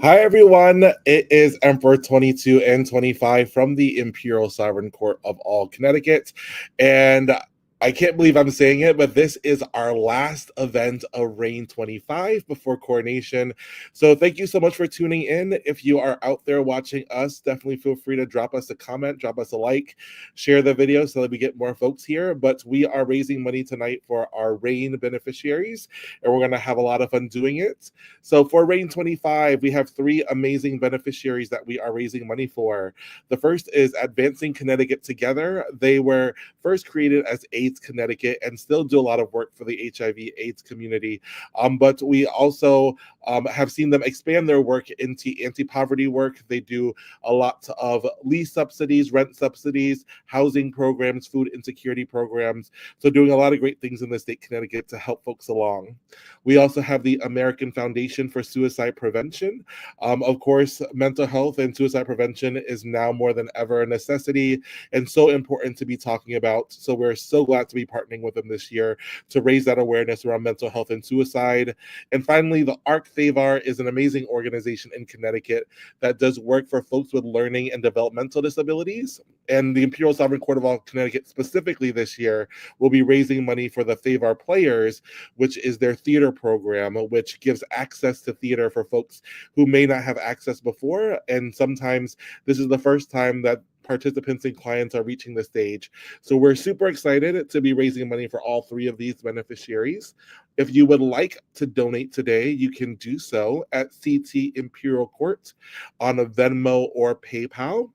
Hi, everyone. It is Emperor 22 and 25 from the Imperial Sovereign Court of all Connecticut. And I can't believe I'm saying it, but this is our last event of Reign 25 before coronation. So thank you so much for tuning in. If you are out there watching us, definitely feel free to drop us a comment, drop us a like, share the video so that we get more folks here. But we are raising money tonight for our Reign beneficiaries, and we're going to have a lot of fun doing it. So for Reign 25, we have three amazing beneficiaries that we are raising money for. The first is Advancing Connecticut Together. They were first created as AIDS Connecticut and still do a lot of work for the HIV/AIDS community. But we also have seen them expand their work into anti-poverty work. They do a lot of lease subsidies, rent subsidies, housing programs, food insecurity programs. So doing a lot of great things in the state of Connecticut to help folks along. We also have the American Foundation for Suicide Prevention. Of course, mental health and suicide prevention is now more than ever a necessity and so important to be talking about. So we're so glad to be partnering with them this year to raise that awareness around mental health and suicide. And finally, the ARC Thevar is an amazing organization in Connecticut that does work for folks with learning and developmental disabilities. And the Imperial Sovereign Court of all Connecticut specifically this year will be raising money for the Thevar Players, which is their theater program, which gives access to theater for folks who may not have access before. And sometimes this is the first time that participants and clients are reaching the stage. So we're super excited to be raising money for all three of these beneficiaries. If you would like to donate today, you can do so at CT Imperial Court on a Venmo or PayPal.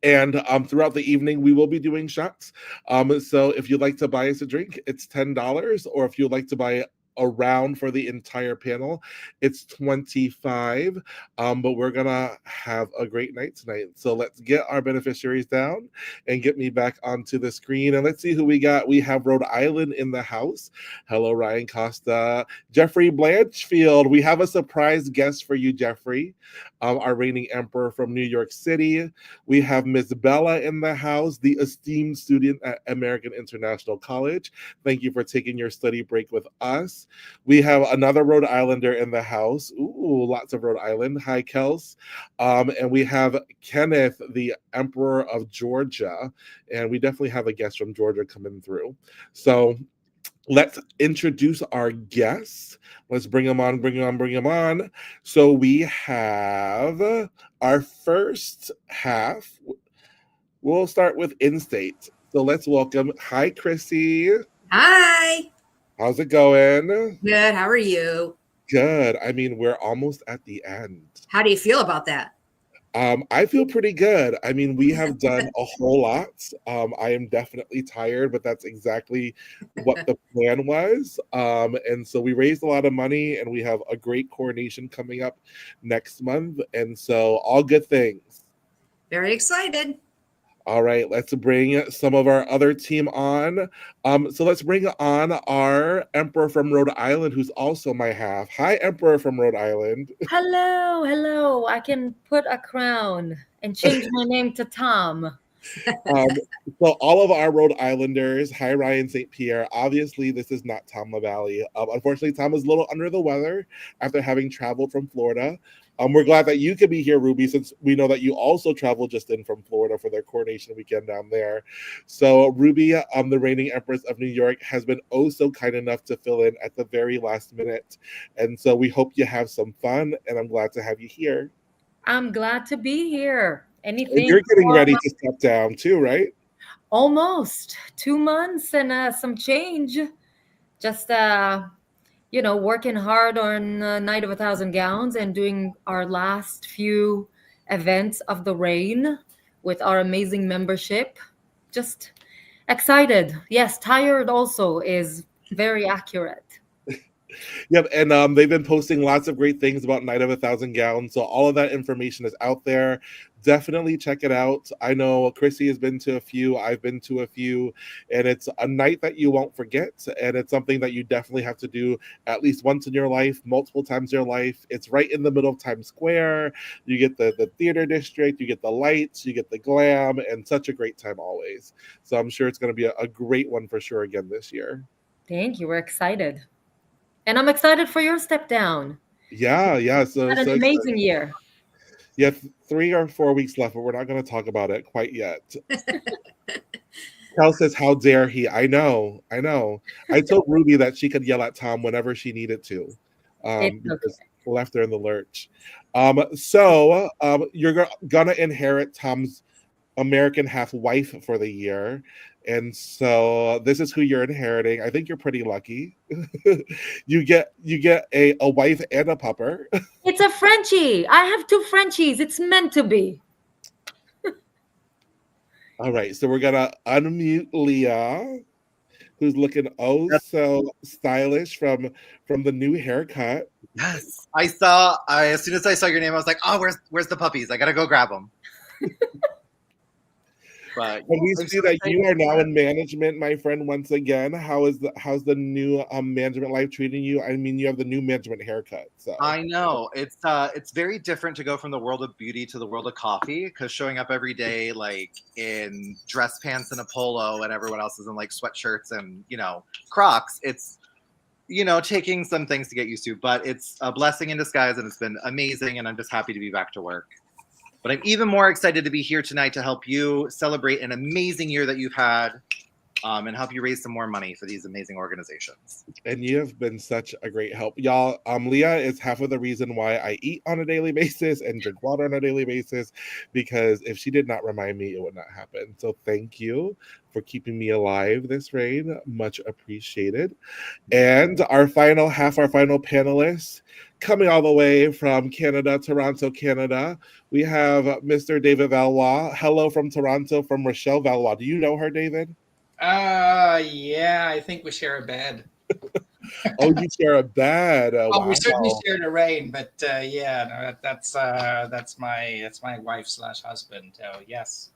And throughout the evening, we will be doing shots. So if you'd like to buy us a drink, it's $10. Or if you'd like to buy a round for the entire panel, it's $25. But we're gonna have a great night tonight. So let's get our beneficiaries down and get me back onto the screen. And let's see who we got. We have Rhode Island in the house. Hello, Ryan Costa. Jeffrey Blanchfield. We have a surprise guest for you, Jeffrey, our reigning emperor from New York City. We have Miss Bella in the house, the esteemed student at American International College. Thank you for taking your study break with us. We have another Rhode Islander in the house. Ooh, lots of Rhode Island. Hi, Kels. And we have Kenneth, the Emperor of Georgia. And we definitely have a guest from Georgia coming through. So let's introduce our guests. Let's bring them on, bring them on, bring them on. So we have our first half. We'll start with in-state. So let's welcome, hi, Chrissy. Hi. How's it going? Good. How are you? Good. I mean, we're almost at the end. How do you feel about that? I feel pretty good. I mean, we have done a whole lot. I am definitely tired, but that's exactly what the plan was. And so we raised a lot of money, and we have a great coronation coming up next month. And so all good things. Very excited. All right, let's bring some of our other team on. So let's bring on our Emperor from Rhode Island, who's also my half. Hi, Emperor from Rhode Island. Hello, hello. I can put a crown and change my name to Tom. Um, so all of our Rhode Islanders, hi Ryan St. Pierre. Obviously, this is not Tom LaValle. Unfortunately, Tom is a little under the weather after having traveled from Florida. We're glad that you could be here, Ruby, since we know that you also traveled just in from Florida for their coronation weekend down there. So Ruby, the reigning Empress of New York, has been oh so kind enough to fill in at the very last minute. And so we hope you have some fun, and I'm glad to have you here. I'm glad to be here. And Anything you're getting for ready to step down too, right? almost 2 months and some change. Just working hard on Night of a Thousand Gowns and doing our last few events of the reign with our amazing membership. Just excited. Yes, tired also is very accurate. Yep, and they've been posting lots of great things about Night of a Thousand Gowns, so all of that information is out there. Definitely check it out. I know Chrissy has been to a few, I've been to a few, and it's a night that you won't forget, and it's something that you definitely have to do at least once in your life, multiple times in your life. It's right in the middle of Times Square. You get the theater district, you get the lights, you get the glam, and such a great time always. So I'm sure it's going to be a great one for sure again this year. Thank you. We're excited. And I'm excited for your step down. Yeah. So Had an amazing year. Yeah, 3 or 4 weeks left, but we're not going to talk about it quite yet. Cal says, how dare he? I know. I told Ruby that she could yell at Tom whenever she needed to, because left her in the lurch. So you're going to inherit Tom's American half wife for the year. And so this is who you're inheriting. I think you're pretty lucky. you get a wife and a pupper. It's a Frenchie. I have 2 Frenchies. It's meant to be. All right, so we're gonna unmute Leah, who's looking so stylish from the new haircut. Yes, as soon as I saw your name, I was like, oh, where's the puppies? I gotta go grab them. But and we see that you are now in management, my friend. Once again, how's the new management life treating you? I mean, you have the new management haircut. So I know it's very different to go from the world of beauty to the world of coffee, because showing up every day like in dress pants and a polo, and everyone else is in like sweatshirts and Crocs. It's taking some things to get used to, but it's a blessing in disguise, and it's been amazing. And I'm just happy to be back to work. But I'm even more excited to be here tonight to help you celebrate an amazing year that you've had, and help you raise some more money for these amazing organizations. And you have been such a great help. Y'all, Leah is half of the reason why I eat on a daily basis and drink water on a daily basis, because if she did not remind me, it would not happen. So thank you for keeping me alive this reign. Much appreciated. And our final panelist, coming all the way from Canada, Toronto, Canada, we have Mr. David Valois. Hello from Toronto, from Rochelle Valois. Do you know her, David? Yeah, I think we share a bed. Oh, you share a bed. We certainly share the rain, but that's my wife / husband. Yes.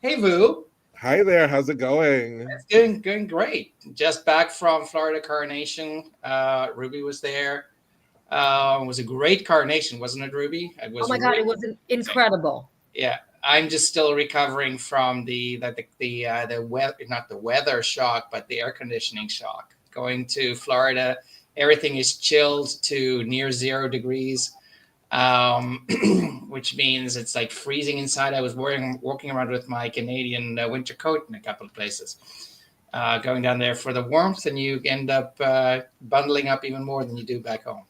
Hey, Vu. Hi there. How's it going? It's going great. Just back from Florida coronation. Ruby was there. It was a great coronation, wasn't it, Ruby? It was. Oh my God, it was incredible. Yeah. I'm just still recovering from the weather, not the weather shock, but the air conditioning shock. Going to Florida, everything is chilled to near 0 degrees, which means it's like freezing inside. I was walking around with my Canadian winter coat in a couple of places, going down there for the warmth, and you end up bundling up even more than you do back home.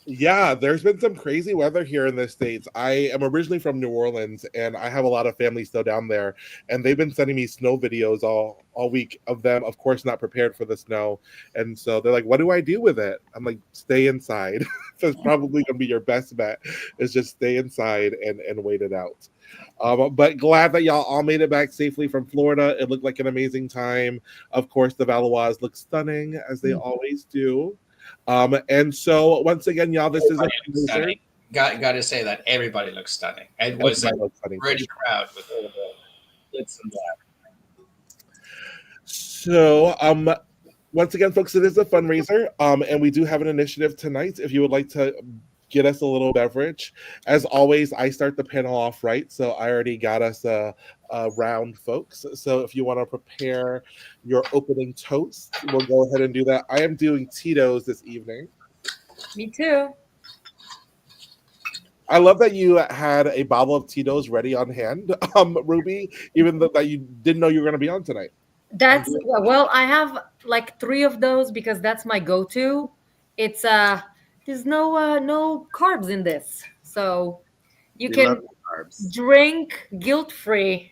Yeah, there's been some crazy weather here in the States. I am originally from New Orleans, and I have a lot of family still down there, and they've been sending me snow videos all week of them, of course, not prepared for the snow. And so they're like, what do I do with it? I'm like, stay inside. So it's probably going to be your best bet, is just stay inside and wait it out. But glad that y'all all made it back safely from Florida. It looked like an amazing time. Of course, the Valois look stunning, as they always do. And so once again, y'all, this is a stunning. Got to say that everybody looks stunning. It was pretty proud with all the glitz and black. So once again, folks, it is a fundraiser, and we do have an initiative tonight. If you would like to get us a little beverage. As always, I start the panel off right, so I already got us a round, folks. So if you want to prepare your opening toast, we'll go ahead and do that. I am doing Tito's this evening. Me too. I love that you had a bottle of Tito's ready on hand, Ruby, even though that you didn't know you were going to be on tonight. That's well, I have like 3 of those because that's my go-to. It's there's no carbs in this, so you We can love carbs. drink guilt-free.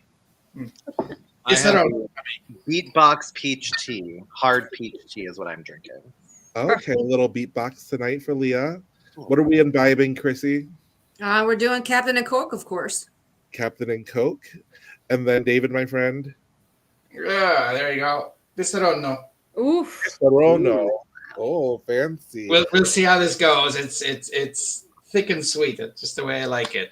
I Is it have a- Beatbox peach tea. Hard peach tea is what I'm drinking. Okay, a little beatbox tonight for Leah. What are we imbibing, Chrissy? We're doing Captain and Coke, of course. Captain and Coke. And then David, my friend. Yeah, there you go. This I don't know. Oof. Sorono. Oh, fancy. We'll see how this goes. It's thick and sweet. It's just the way I like it.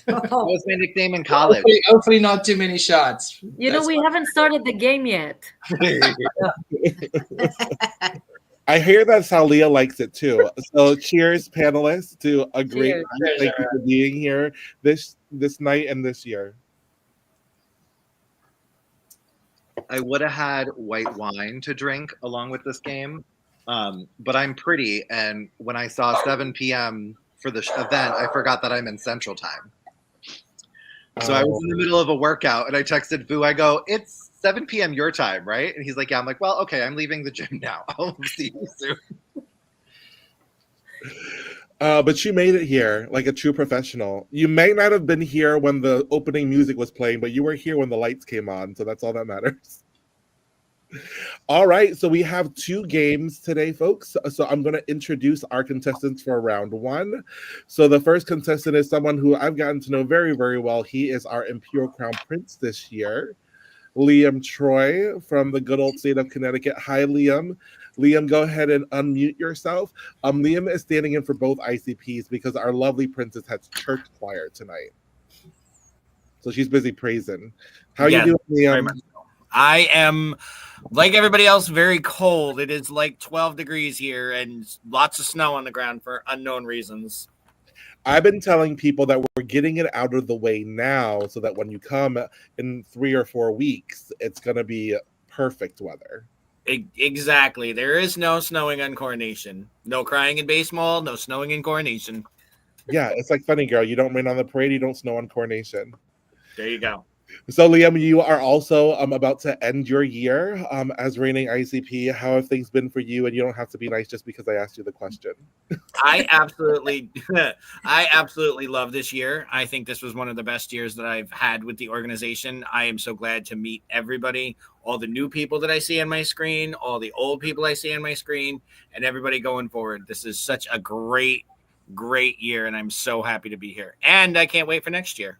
That Oh, was my nickname in college. Hopefully not too many shots. You know, we haven't started the game yet. I hear that's how Leah likes it too. So cheers, panelists, to a great Cheers. night. Thank you for being here this night and this year. I would have had white wine to drink along with this game, but I'm pretty, and when I saw 7 p.m. for the event, I forgot that I'm in Central Time. So I was in the middle of a workout, and I texted Vu. I go, "It's 7 p.m. your time, right?" And he's like, "Yeah." I'm like, "Well, okay, I'm leaving the gym now. I'll see you soon." But you made it here like a true professional. You may not have been here when the opening music was playing, but you were here when the lights came on, so that's all that matters. All right, so we have 2 games today, folks. So I'm going to introduce our contestants for round 1. So the first contestant is someone who I've gotten to know very, very well. He is our Imperial Crown Prince this year, Liam Troy from the good old state of Connecticut. Hi, Liam. Liam, go ahead and unmute yourself. Liam is standing in for both ICPs because our lovely princess has church choir tonight. So she's busy praising. How Yeah, you doing, very Liam? much so. I am, like everybody else, very cold. It is like 12 degrees here and lots of snow on the ground for unknown reasons. I've been telling people that we're getting it out of the way now so that when you come in 3 or 4 weeks, it's going to be perfect weather. Exactly. There is no snowing on Coronation. No crying in baseball, no snowing in Coronation. Yeah, it's like Funny Girl. You don't rain on the parade, you don't snow on Coronation. There you go. So, Liam, you are also about to end your year as reigning ICP. How have things been for you? And you don't have to be nice just because I asked you the question. I absolutely love this year. I think this was one of the best years that I've had with the organization. I am so glad to meet everybody, all the new people that I see on my screen, all the old people I see on my screen, and everybody going forward. This is such a great year, and I'm so happy to be here. And I can't wait for next year.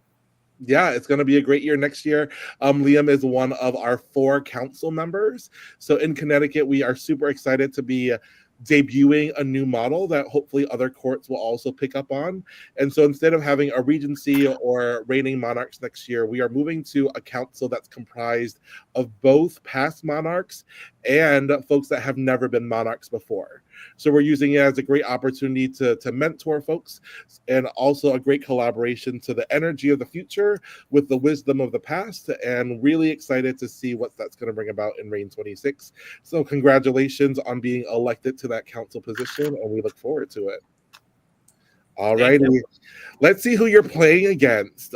Yeah, it's going to be a great year next year. Liam is one of our 4 council members. So in Connecticut, we are super excited to be debuting a new model that hopefully other courts will also pick up on. And so instead of having a regency or reigning monarchs next year, we are moving to a council that's comprised of both past monarchs and folks that have never been monarchs before. So we're using it as a great opportunity to mentor folks, and also a great collaboration to the energy of the future with the wisdom of the past, and really excited to see what that's going to bring about in Reign 26. So congratulations on being elected to that council position, and we look forward to it. All righty. Let's see who you're playing against.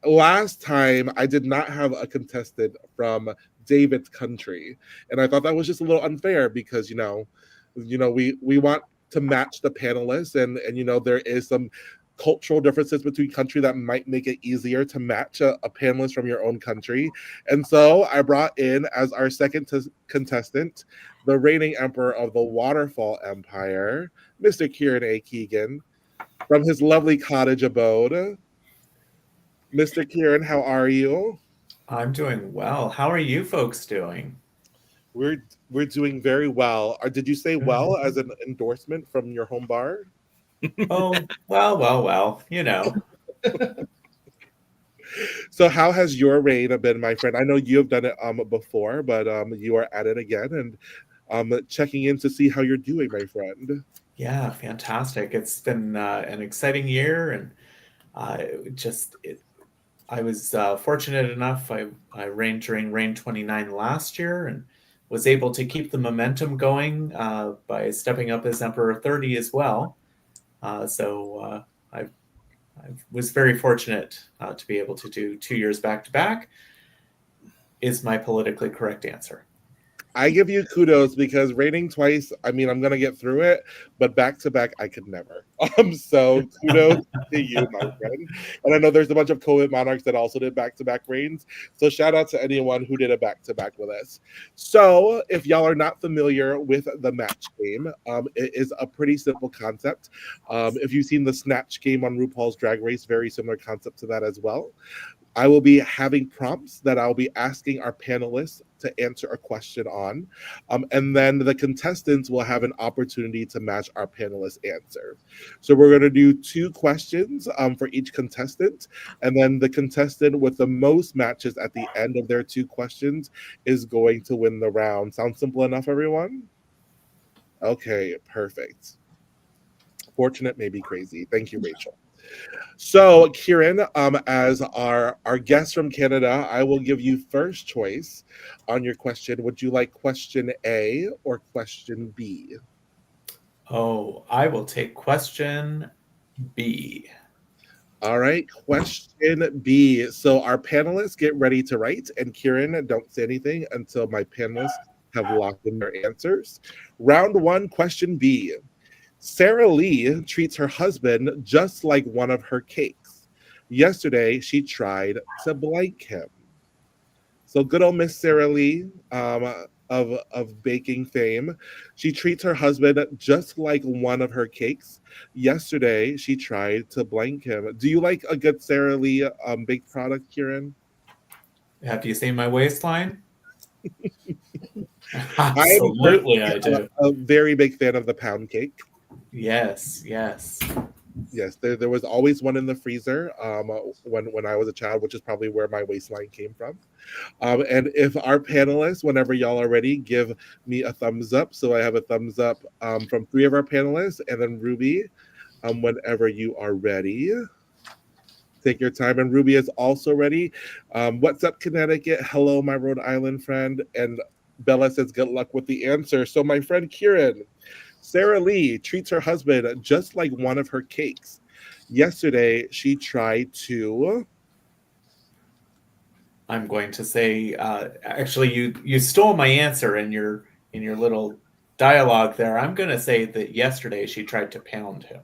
Last time, I did not have a contestant from David's country, and I thought that was just a little unfair because, we want to match the panelists, and there is some cultural differences between country that might make it easier to match a panelist from your own country. And so I brought in as our second contestant the reigning emperor of the Waterfall Empire, Mr. Kieran A. Keegan, from his lovely cottage abode. Mr. Kieran, how are you? I'm doing well. How are you folks doing? We're doing very well. Did you say well as an endorsement from your home bar? Oh, well, So how has your reign been, my friend? I know you have done it before, but you are at it again, and checking in to see how you're doing, my friend. Yeah, fantastic. It's been an exciting year, and I was fortunate enough. I reigned during Reign 29 last year and was able to keep the momentum going by stepping up as Emperor 30 as well. I was very fortunate to be able to do 2 years back to back, is my politically correct answer. I give you kudos because reigning twice, I mean, I'm gonna get through it, but back to back, I could never. So kudos to you, my friend. And I know there's a bunch of COVID monarchs that also did back to back reigns. So shout out to anyone who did a back to back with us. So if y'all are not familiar with the match game, it is a pretty simple concept. If you've seen the Snatch game on RuPaul's Drag Race, very similar concept to that as well. I will be having prompts that I'll be asking our panelists to answer a question on. And then the contestants will have an opportunity to match our panelists' answer. So we're going to do 2 questions for each contestant. And then the contestant with the most matches at the end of their 2 questions is going to win the round. Sound simple enough, everyone? Okay, perfect. Fortunate, maybe crazy. Thank you, Rachel. So, Kieran, as our guest from Canada, I will give you first choice on your question. Would you like question A or question B? Oh, I will take question B. All right, question B. So our panelists get ready to write, and Kieran, don't say anything until my panelists have locked in their answers. Round 1, question B. Sarah Lee treats her husband just like one of her cakes. Yesterday, she tried to blank him. So good old Miss Sarah Lee of baking fame. She treats her husband just like one of her cakes. Yesterday, she tried to blank him. Do you like a good Sarah Lee baked product, Kieran? Have you seen my waistline? Absolutely, I do. A very big fan of the pound cake. Yes. Yes, there was always one in the freezer when I was a child, which is probably where my waistline came from. And if our panelists, whenever y'all are ready, give me a thumbs up. So I have a thumbs up from 3 of our panelists, and then Ruby, whenever you are ready. Take your time. And Ruby is also ready. What's up, Connecticut? Hello, my Rhode Island friend. And Bella says, good luck with the answer. So my friend Kieran, Sarah Lee treats her husband just like one of her cakes. Yesterday, she tried to... I'm going to say, actually, you stole my answer in your little dialogue there. I'm going to say that yesterday she tried to pound him.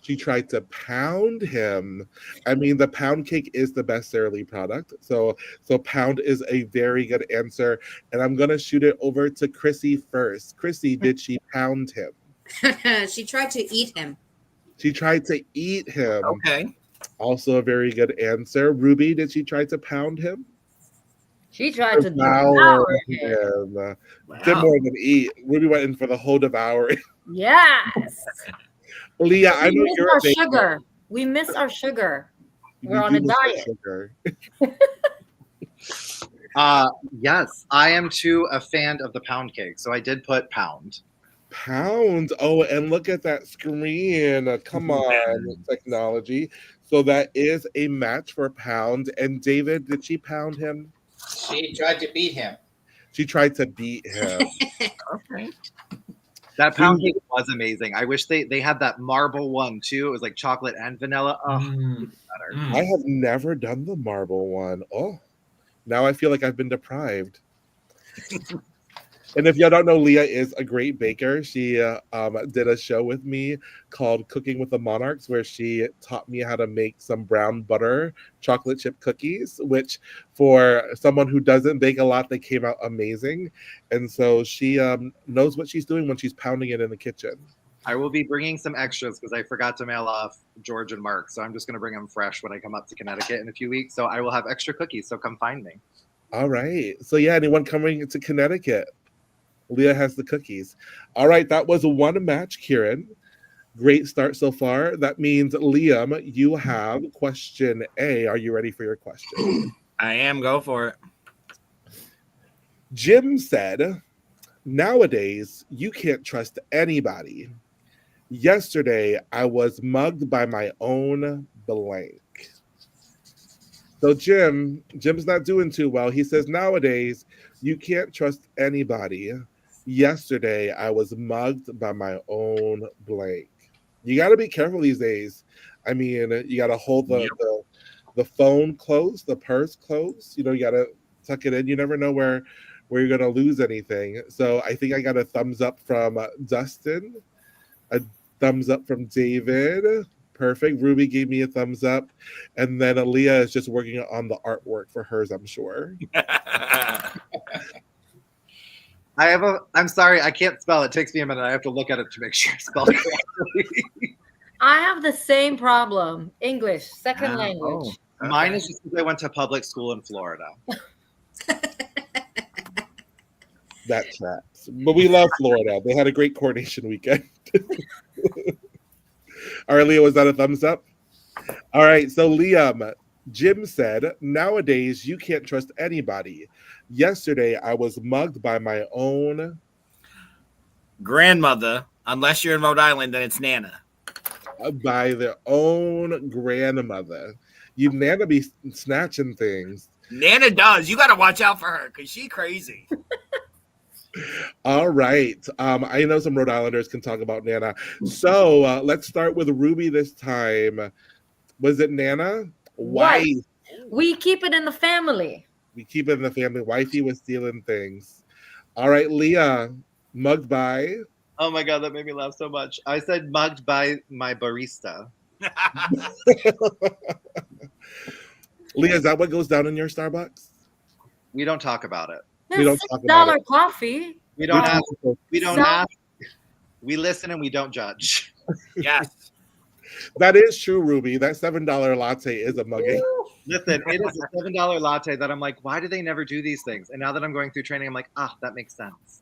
She tried to pound him. I mean, the pound cake is the best Sarah Lee product. So pound is a very good answer. And I'm going to shoot it over to Chrissy first. Chrissy, did she pound him? She tried to eat him. She tried to eat him. Okay. Also a very good answer. Ruby, did she try to pound him? She tried to Devour devour him. him. Did more than eat. Ruby went in for the whole devouring. Yes. Leah, I We know miss you're our a baker. sugar. We miss our sugar. We're You on do a miss our diet. sugar. Yes, I am too a fan of the pound cake, so I did put pound. Pound. Oh, and look at that screen. Come on, technology. So that is a match for pound. And David, did she pound him? She tried to beat him. She tried to beat him. Okay. That pound cake was amazing. I wish they had that marble one too. It was like chocolate and vanilla. Oh, better. I have never done the marble one. Oh, now I feel like I've been deprived. And if y'all don't know, Leah is a great baker. She did a show with me called Cooking with the Monarchs, where she taught me how to make some brown butter chocolate chip cookies, which for someone who doesn't bake a lot, they came out amazing. And so she knows what she's doing when she's pounding it in the kitchen. I will be bringing some extras because I forgot to mail off George and Mark. So I'm just going to bring them fresh when I come up to Connecticut in a few weeks. So I will have extra cookies. So come find me. All right. So yeah, anyone coming to Connecticut? Leah has the cookies. All right, that was one match, Kieran. Great start so far. That means, Liam, you have question A. Are you ready for your question? I am. Go for it. Jim said, nowadays, you can't trust anybody. Yesterday, I was mugged by my own blank. So Jim's not doing too well. He says nowadays you can't trust anybody. Yesterday, I was mugged by my own blank. You got to be careful these days. I mean, you got to hold the phone close, the purse close. You know, you got to tuck it in. You never know where you're going to lose anything. So I think I got a thumbs up from Dustin, a thumbs up from David. Perfect. Ruby gave me a thumbs up. And then Aaliyah is just working on the artwork for hers, I'm sure. I'm sorry, I can't spell. It takes me a minute. I have to look at it to make sure it's spelled correctly. I have the same problem. English, second language. Okay. Mine is just because I went to public school in Florida. That tracks. But we love Florida. They had a great coronation weekend. All right, Leah, was that a thumbs up? All right, so Liam, Jim said, nowadays you can't trust anybody. Yesterday I was mugged by my own Grandmother, unless you're in Rhode Island, then it's Nana. by their own grandmother. You Nana be snatching things. Nana does. You got to watch out for her because she crazy. All right. I know some Rhode Islanders can talk about Nana. So let's start with Ruby this time. Was it Nana? Wife. We keep it in the family. We keep it in the family. Wifey was stealing things. All right, Leah. Mugged by. Oh my god, that made me laugh so much. I said mugged by my barista. Leah, is that what goes down in your Starbucks? We don't talk about it. We don't talk about $6 it. coffee. We don't ask. We don't So- ask. We listen and we don't judge. Yes. That is true, Ruby. That $7 latte is a mugging. Listen, it is a $7 latte that I'm like, why do they never do these things? And now that I'm going through training, I'm like, that makes sense.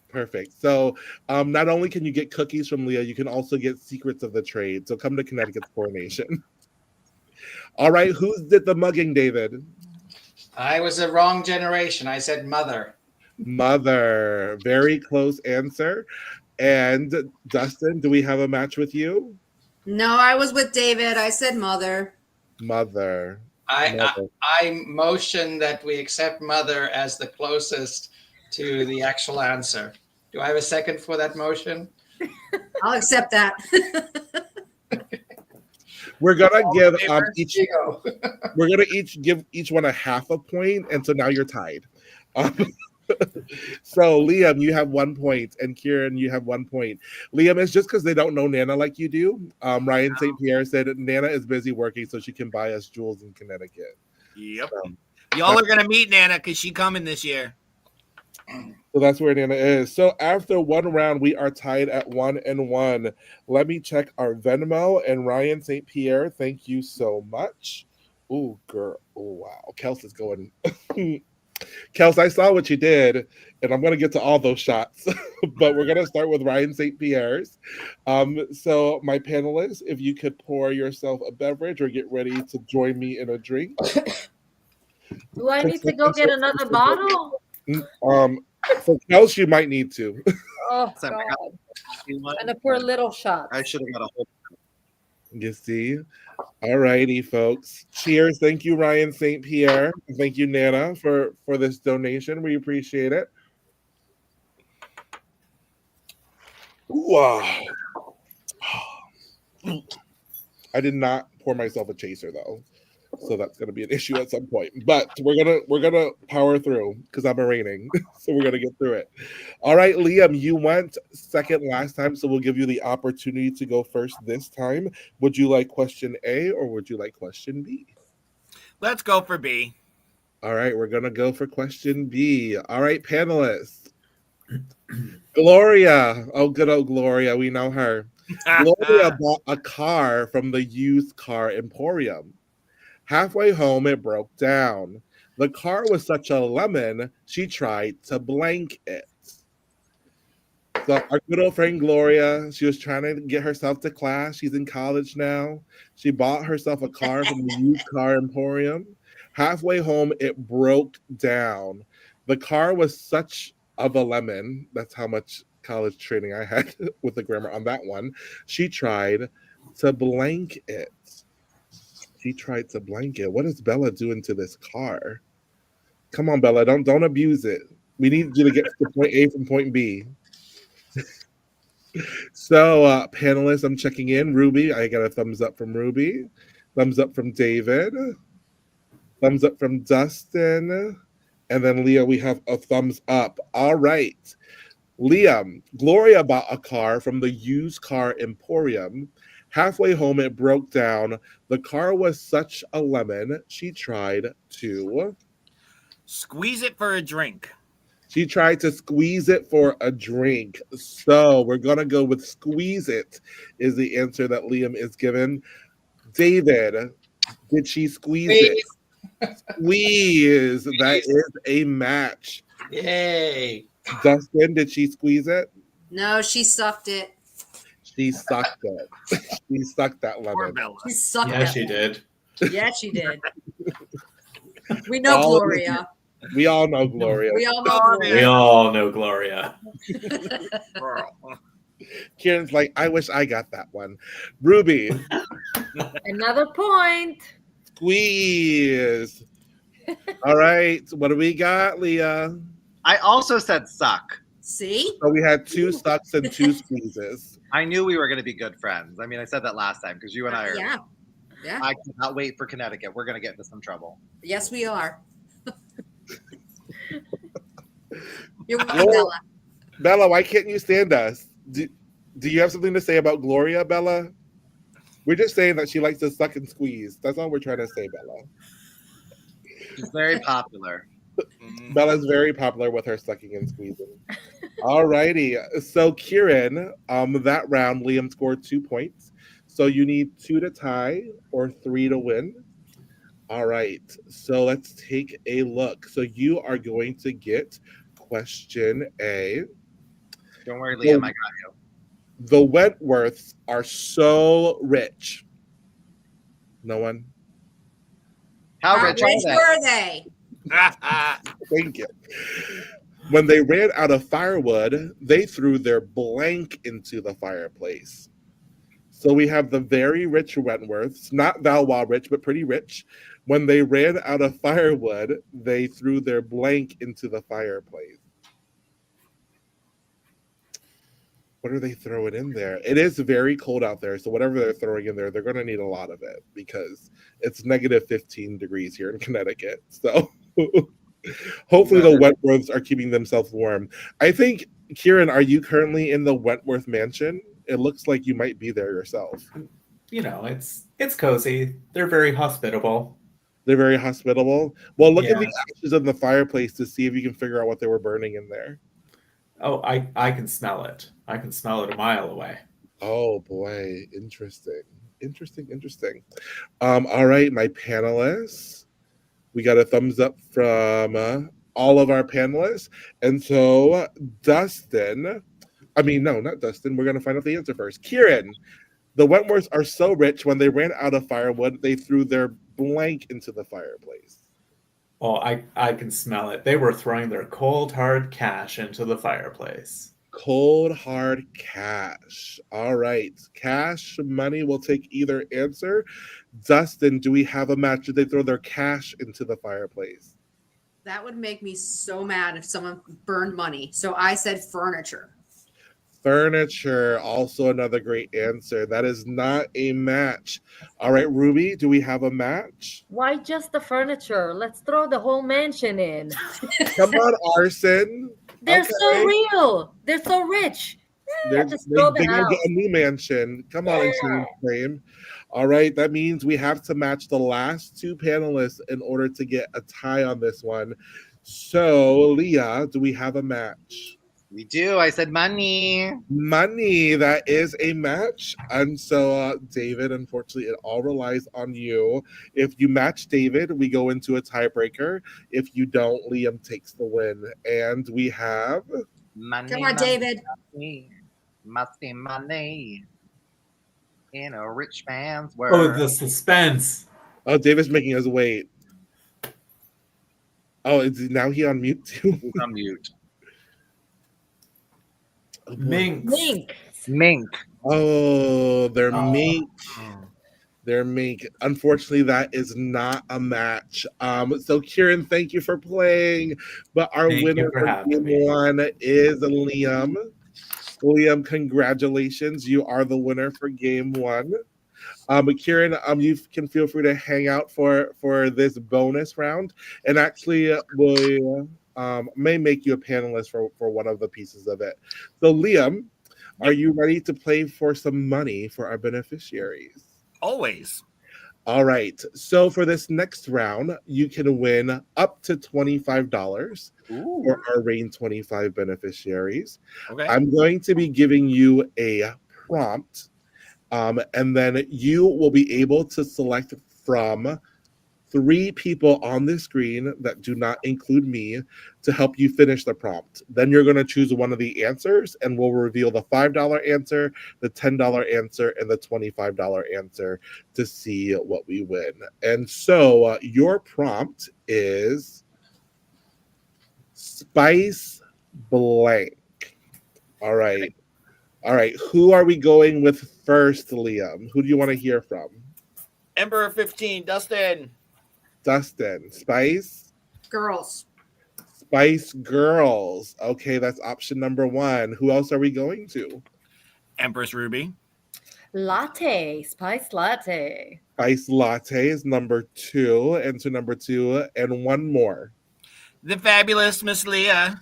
Perfect. So not only can you get cookies from Leah, you can also get secrets of the trade. So come to Connecticut's coronation. All right, who did the mugging, David? I was the wrong generation. I said mother. Mother. Very close answer. And Dustin, do we have a match with you? No, I was with David. I said mother. Mother. I motion that we accept mother as the closest to the actual answer. Do I have a second for that motion? I'll accept that. We're gonna give Here you go. we're gonna each give each one a half a point, and so now you're tied. So Liam, you have 1 point, and Kieran, you have 1 point. Liam, it's just because they don't know Nana like you do. Ryan St. Pierre said Nana is busy working, so she can buy us jewels in Connecticut. Yep. Y'all are going to meet Nana because she coming this year. So that's where Nana is. So after one round, we are tied at 1-1. Let me check our Venmo. And Ryan St. Pierre, thank you so much. Oh, girl. Oh, wow. Kels is going. Kels, I saw what you did, and I'm going to get to all those shots. But we're going to start with Ryan St. Pierre's. So my panelists, if you could pour yourself a beverage or get ready to join me in a drink. Do I need to go get another bottle? For Kels, you might need to. Oh, So I God. got- And a poor little shot. I should have got a whole. You see? All righty, folks. Cheers. Thank you, Ryan St. Pierre. Thank you, Nana, for this donation. We appreciate it. Wow. I did not pour myself a chaser though. So that's gonna be an issue at some point. But we're gonna power through because I'm reigning. So we're gonna get through it. All right, Liam, you went second last time, so we'll give you the opportunity to go first this time. Would you like question A or would you like question B? Let's go for B. All right, we're gonna go for question B. All right, panelists. Gloria. Oh, good old Gloria. We know her. Gloria bought a car from the used car emporium. Halfway home, it broke down. The car was such a lemon, she tried to blank it. So our good old friend Gloria, she was trying to get herself to class. She's in college now. She bought herself a car from the used car emporium. Halfway home, it broke down. The car was such of a lemon. That's how much college training I had with the grammar on that one. She tried to blank it. She tried to blank it. What is Bella doing to this car? Come on, Bella, don't abuse it. We need you to get to point A from point B. So, panelists, I'm checking in. Ruby, I got a thumbs up from Ruby. Thumbs up from David. Thumbs up from Dustin. And then Leah, we have a thumbs up. All right. Liam, Gloria bought a car from the used car emporium. Halfway home, it broke down. The car was such a lemon. She tried to Squeeze it for a drink. She tried to squeeze it for a drink. So we're going to go with squeeze it is the answer that Liam is given. David, did she squeeze it? Squeeze. That is a match. Yay. Dustin, did she squeeze it? No, she sucked it. She sucked it. She sucked that Poor lemon. Bella. She sucked Yeah, it. she did. Yeah, she did. We know All of Gloria. We all know Gloria. We all know We Gloria. all know Gloria. Kieran's like, I wish I got that one. Ruby, Another point. squeeze. All right. What do we got, Leah? I also said suck. See? So we had 2 sucks and 2 squeezes. I knew we were going to be good friends. I mean, I said that last time because you and I are. Yeah. Yeah. I cannot wait for Connecticut. We're going to get into some trouble. Yes, we are. You're welcome, Well, Bella. Bella, why can't you stand us? Do you have something to say about Gloria, Bella? We're just saying that she likes to suck and squeeze. That's all we're trying to say, Bella. She's very popular. Bella's very popular with her sucking and squeezing. All righty. So, Kieran, that round, Liam scored 2 points. So you need 2 to tie or 3 to win. All right. So let's take a look. So you are going to get question A. Don't worry, Liam. I got you. The Wentworths are so rich. No one? How How rich rich are they? were they? Thank you. When they ran out of firewood, they threw their blank into the fireplace. So we have the very rich Wentworths, not Valois rich, but pretty rich. When they ran out of firewood, they threw their blank into the fireplace. What are they throwing in there? It is very cold out there, so whatever they're throwing in there, they're going to need a lot of it because it's negative 15 degrees here in Connecticut. So hopefully the Wentworths are keeping themselves warm. I think, Kieran, are you currently in the Wentworth mansion? It looks like you might be there yourself. You know, it's cozy. They're very hospitable. They're very hospitable. Well, look at Yeah. the ashes in the fireplace to see if you can figure out what they were burning in there. Oh, I can smell it. I can smell it a mile away. Oh boy, interesting. All right, my panelists. We got a thumbs up from all of our panelists. And so Dustin, not Dustin. We're going to find out the answer first. Kieran, the Wentworths are so rich when they ran out of firewood, they threw their blank into the fireplace. Oh, I can smell it. They were throwing their cold, hard cash into the fireplace. Cold, hard cash. All right. Cash, money, we'll take either answer. Dustin, do we have a match? Did they throw their cash into the fireplace? That would make me so mad if someone burned money. So I said furniture. Furniture, also another great answer. That is not a match. All right, Ruby, do we have a match? Why just the furniture? Let's throw the whole mansion in. Come on, arson. They're Okay. so real. They're so rich. Just throw the They gonna house. get a new mansion. Come on, Insurance Frame. All right, that means we have to match the last 2 panelists in order to get a tie on this one. So, Leah, do we have a match? We do. I said money. Money, that is a match. And so, David, unfortunately, it all relies on you. If you match David, we go into a tiebreaker. If you don't, Liam takes the win. And we have Money. Come on, David. Money. Must be money. In a rich man's Oh, world. the suspense. David's making us wait. Oh, is now he on mute too? He's on mute. Oh, boy. Minx. Mink. Mink. Oh, they're Oh. mink. They're mink. Unfortunately, that is not a match. So Kieran, thank you for playing. But our Thank you winner for for having game me. 1 is Liam. Liam, congratulations. You are the winner for game 1. Kieran, you can feel free to hang out for this bonus round, and actually we may make you a panelist for one of the pieces of it. So Liam, are you ready to play for some money for our beneficiaries? Always. All right. So for this next round, you can win up to $25 Ooh. for our Reign 25 beneficiaries. Okay. I'm going to be giving you a prompt, and then you will be able to select from 3 people on the screen that do not include me to help you finish the prompt. Then you're going to choose one of the answers, and we'll reveal the $5 answer, the $10 answer, and the $25 answer to see what we win. And so your prompt is spice blank. All right. All right. Who are we going with first, Liam? Who do you want to hear from? Emperor 15, Dustin. Dustin. Spice? Girls. Spice Girls. Okay, that's option number 1. Who else are we going to? Empress Ruby. Latte. Spice latte. Spice Latte is number 2. And to number 2, and one more. The fabulous Miss Leah.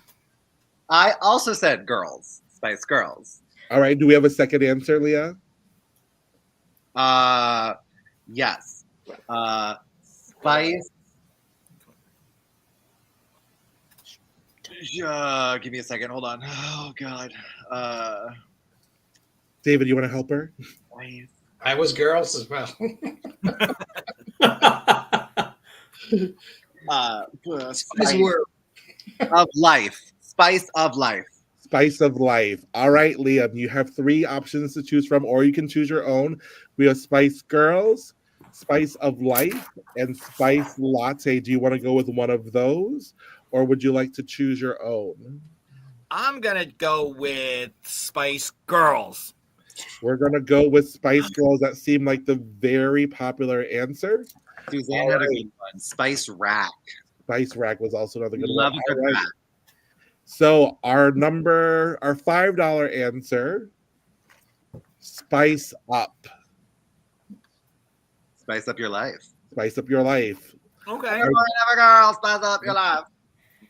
I also said girls. Spice Girls. All right, do we have a second answer, Leah? Yes. Spice. Give me a second. Hold on. Oh God. David, you want to help her? Spice. I was girls as well. Spice of life. Spice of life. Spice of Life. All right, Liam, you have 3 options to choose from, or you can choose your own. We have Spice Girls, Spice of Life, and Spice Latte. Do you want to go with one of those, or would you like to choose your own? I'm going to go with Spice Girls. We're going to go with Spice Girls. That seemed like the very popular answer. Suzanne had a good one. Spice Rack. Spice Rack was also another good Love one. a good All right. rack. So our $5 answer, Spice Up. Spice up your life. Spice Up Your Life. Okay. Every boy and every girl, spice up your life.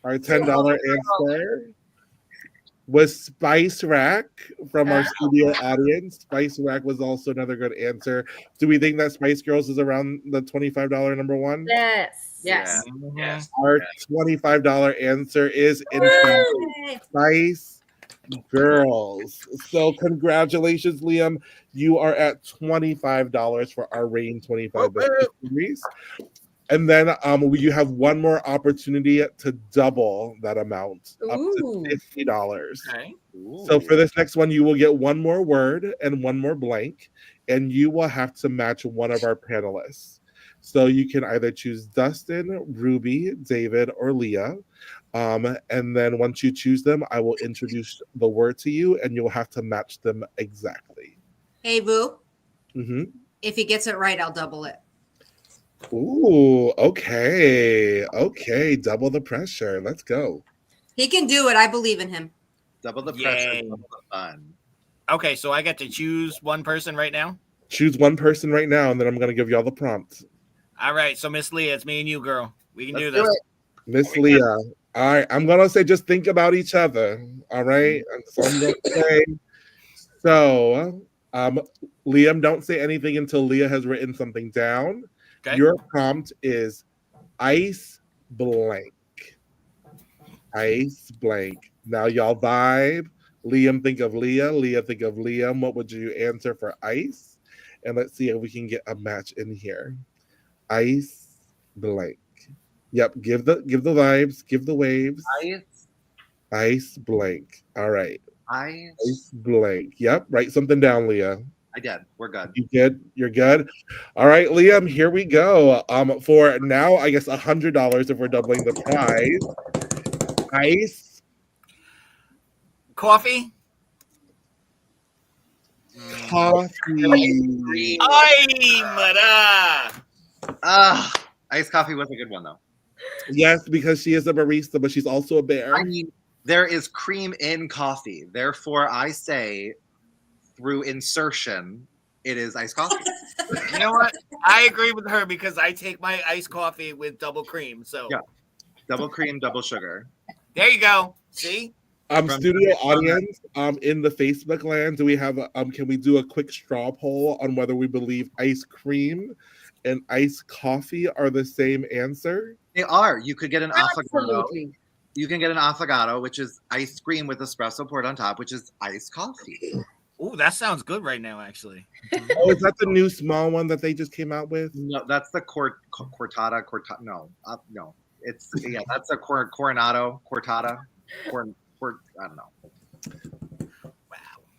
Our $10 answer was Spice Rack from our studio audience. Spice Rack was also another good answer. Do we think that Spice Girls is around the $25 number 1? Yes. Yes. Yes. Our $25 answer is in fact Yay. Spice Girls. So congratulations, Liam. You are at $25 for our Reign 25 series. And then you have one more opportunity to double that amount up Ooh. to $50. Okay. So for this next one, you will get one more word and one more blank, and you will have to match one of our panelists. So you can either choose Dustin, Ruby, David, or Leah. And then once you choose them, I will introduce the word to you, and you'll have to match them exactly. Hey, Vu. Mm-hmm. If he gets it right, I'll double it. Ooh, okay. Okay, double the pressure. Let's go. He can do it. I believe in him. Double the pressure, Yay. double the fun. Okay, so I get to choose one person right now? Choose one person right now, and then I'm going to give you all the prompts. All right, so Miss Leah, it's me and you, girl. We can Let's do do this. it. Miss Leah. All right, I'm going to say just think about each other. All right? So I'm going to say, so Liam, don't say anything until Leah has written something down. Okay. Your prompt is ice blank. Ice blank. Now y'all vibe. Liam, think of Leah. Leah, think of Liam. What would you answer for ice? And let's see if we can get a match in here. Ice blank. Yep, give the vibes, give the waves. Ice. Ice blank. All right. Ice. Ice blank. Yep, write something down, Leah. I did. We're good. You good? You're good. All right, Liam. Here we go. For now, I guess $100 if we're doubling the prize. Ice. Coffee? Coffee. Ay, mara. Iced coffee was a good one though. Yes, because she is a barista, but she's also a bear. I mean, there is cream in coffee. Therefore, I say through insertion, it is iced coffee. You know what? I agree with her because I take my iced coffee with double cream. So Yeah. Double cream, double sugar. there you go. See? From- Studio audience, in the Facebook land, do we have can we do a quick straw poll on whether we believe ice cream and iced coffee are the same answer? They are. You could get an affogato. Absolutely. You can get an affogato, which is ice cream with espresso poured on top, which is iced coffee. Ooh, that sounds good right now, actually. Oh, is that the new small one that they just came out with? No, that's the cortada. No, no. It's that's a coronado, cortada, I don't know.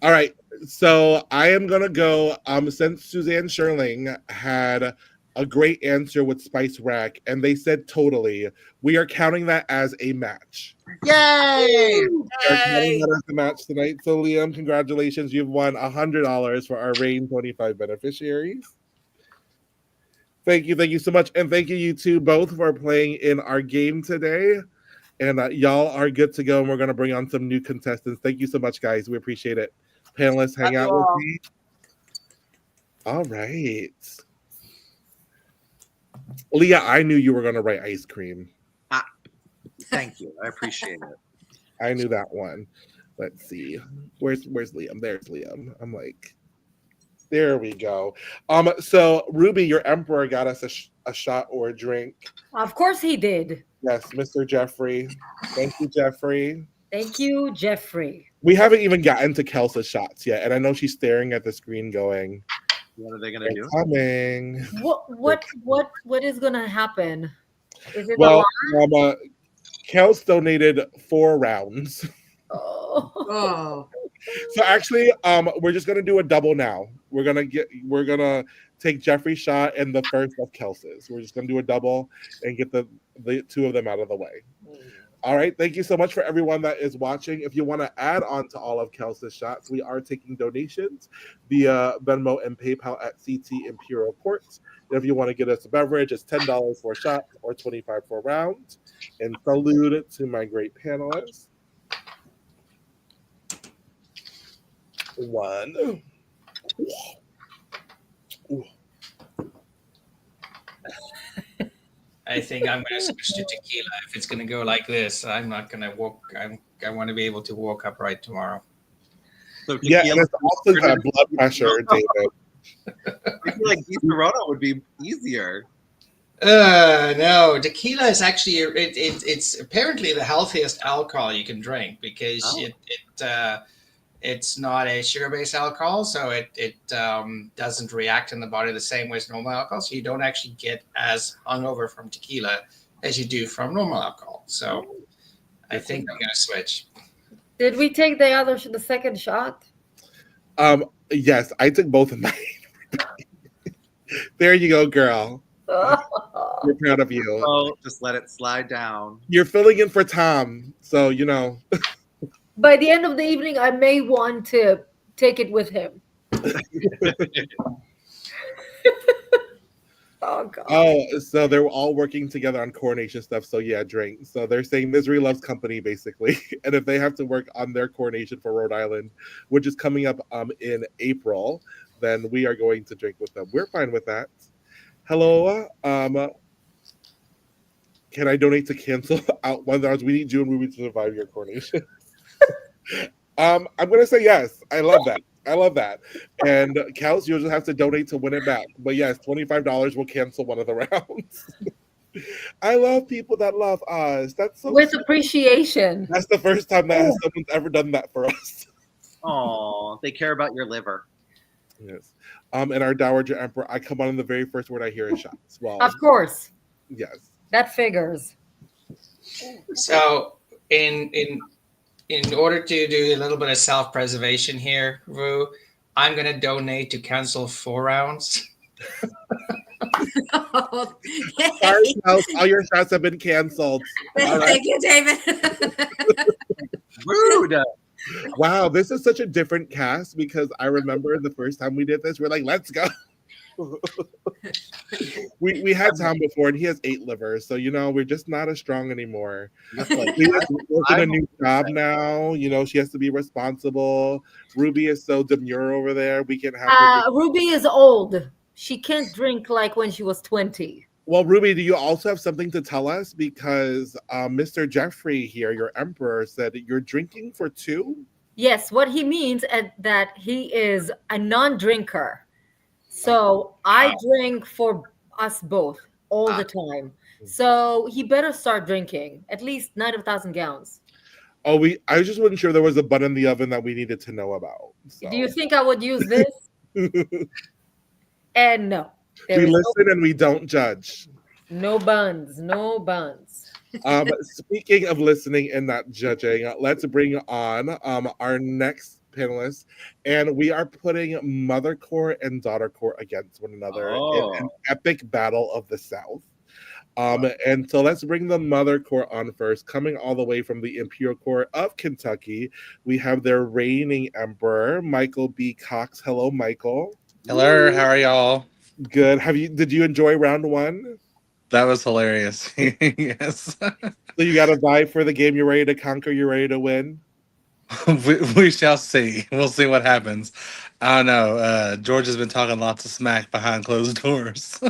All right, so I am gonna go. Since Suzanne Sherling had a great answer with Spice Rack, and they said totally, we are counting that as a match. Yay! We are counting that as a match tonight. So Liam, congratulations! You've won $100 for our Rain 25 beneficiaries. Thank you so much, and thank you two both for playing in our game today. And y'all are good to go, and we're going to bring on some new contestants. Thank you so much, guys. We appreciate it. Panelists, hang out with me. All right. Leah, I knew you were going to write ice cream. Thank you. I appreciate it. I knew that one. Let's see. Where's Liam? There's Liam. I'm like, there we go. So Ruby, your emperor got us a shot or a drink. Of course he did. Yes, Mr. Jeffrey. Thank you, Jeffrey. Thank you, Jeffrey. We haven't even gotten to Kelsa's shots yet, and I know she's staring at the screen going, What are they gonna do? coming. What is gonna happen? Is it Well, a Kels donated 4 rounds. Oh. Oh, So actually, we're just gonna do a double now. We're gonna take Jeffrey's shot and the first of Kels's. We're just gonna do a double and get the two of them out of the way. All right. Thank you so much for everyone that is watching. If you want to add on to all of Kels's shots, we are taking donations via Venmo and PayPal at CT Imperial Courts. And if you want to get us a beverage, it's $10 for a shot or $25 for a round. And salute to my great panelists. One. Ooh. I think I'm going to switch to tequila. If it's going to go like this, I'm not going to walk. I want to be able to walk upright tomorrow. So Yeah, and tequila- it's also got blood pressure, David. I feel like Di Corona would be easier. No, tequila is actually it's apparently the healthiest alcohol you can drink because it's not a sugar-based alcohol, so it doesn't react in the body the same way as normal alcohol. So you don't actually get as hungover from tequila as you do from normal alcohol. So I think I'm going to switch. Did we take the second shot? Yes, I took both of mine. There you go, girl. We're proud of you. So just let it slide down. You're filling in for Tom, so you know. By the end of the evening, I may want to take it with him. Oh God. Oh, so they're all working together on coronation stuff. So yeah, drink. So they're saying misery loves company, basically. And if they have to work on their coronation for Rhode Island, which is coming up in April, then we are going to drink with them. We're fine with that. Hello. Can I donate to cancel out $1? We need June Ruby to survive your coronation. I'm gonna say yes. I love that. And Kels, you'll just have to donate to win it back. But yes, $25 will cancel one of the rounds. I love people that love us. That's so With sweet. appreciation. That's the first time that someone's ever done that for us. Oh, they care about your liver. Yes. And our Dowager Emperor, I come on in the very first word I hear is shots. Well, Of course. yes. That figures. So in order to do a little bit of self-preservation here, Rue, I'm going to donate to cancel 4 rounds. Sorry, Kels, all your shots have been canceled. All right. Thank you, David. Rude. Wow, this is such a different cast because I remember the first time we did this, we're like, let's go. we had Tom before and he has 8 livers, so we're just not as strong anymore. Leah's working a new job now. She has to be responsible. Ruby is so demure over there. We can have her Ruby is old. She can't drink like when she was 20. Well, Ruby, do you also have something to tell us? Because Mr. Jeffrey here, your emperor, said that you're drinking for 2? Yes, what he means is that he is a non-drinker. So I drink for us both all the time. So he better start drinking, at least Night of 1,000 Gowns. Oh, I just wasn't sure there was a bun in the oven that we needed to know about. So. Do you think I would use this? And no. We listen and we don't judge. No buns, no buns. Speaking of listening and not judging, let's bring on our next panelists, and we are putting Mother Court and Daughter Court against one another in an epic battle of the South. And so let's bring the Mother Court on first. Coming all the way from the Imperial Court of Kentucky, we have their reigning emperor, Michael B. Cox. Hello, Michael. Hello, how are y'all? Good. Did you enjoy round 1? That was hilarious. Yes. So you got a vibe for the game. You're ready to conquer. You're ready to win. we shall see. We'll see what happens. I don't know. Georgia's been talking lots of smack behind closed doors.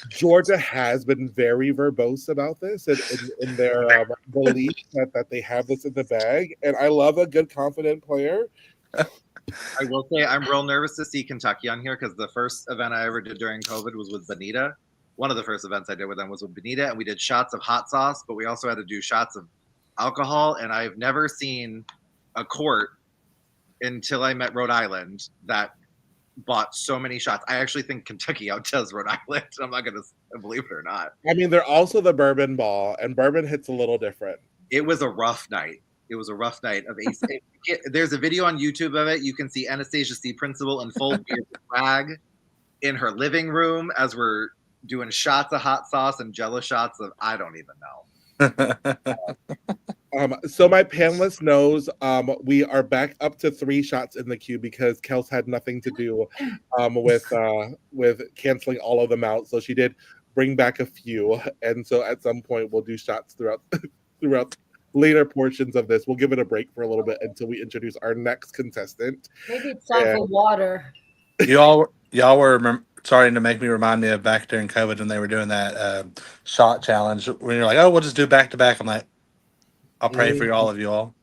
Georgia has been very verbose about this and in their belief that they have this in the bag. And I love a good, confident player. I will say I'm real nervous to see Kentucky on here because the first event I ever did during COVID was with Bonita. One of the first events I did with them was with Bonita, and we did shots of hot sauce, but we also had to do shots of alcohol. And I've never seen a court until I met Rhode Island that bought so many shots. I actually think Kentucky outdoes Rhode Island. I'm not going to believe it or not. I mean, they're also the bourbon ball, and bourbon hits a little different. It was a rough night. It was a rough night of ace. There's a video on YouTube of it. You can see Anastasia C. Principal in full beard flag in her living room as we're doing shots of hot sauce and jello shots of I don't even know. So my panelist knows we are back up to 3 shots in the queue because Kels had nothing to do with canceling all of them out. So she did bring back a few, and so at some point we'll do shots throughout later portions of this. We'll give it a break for a little bit until we introduce our next contestant. Maybe it's time for water. Y'all were starting to make me remind me of back during COVID when they were doing that shot challenge. When you're like, oh, we'll just do back to back. I'm like, I'll pray for all of you all.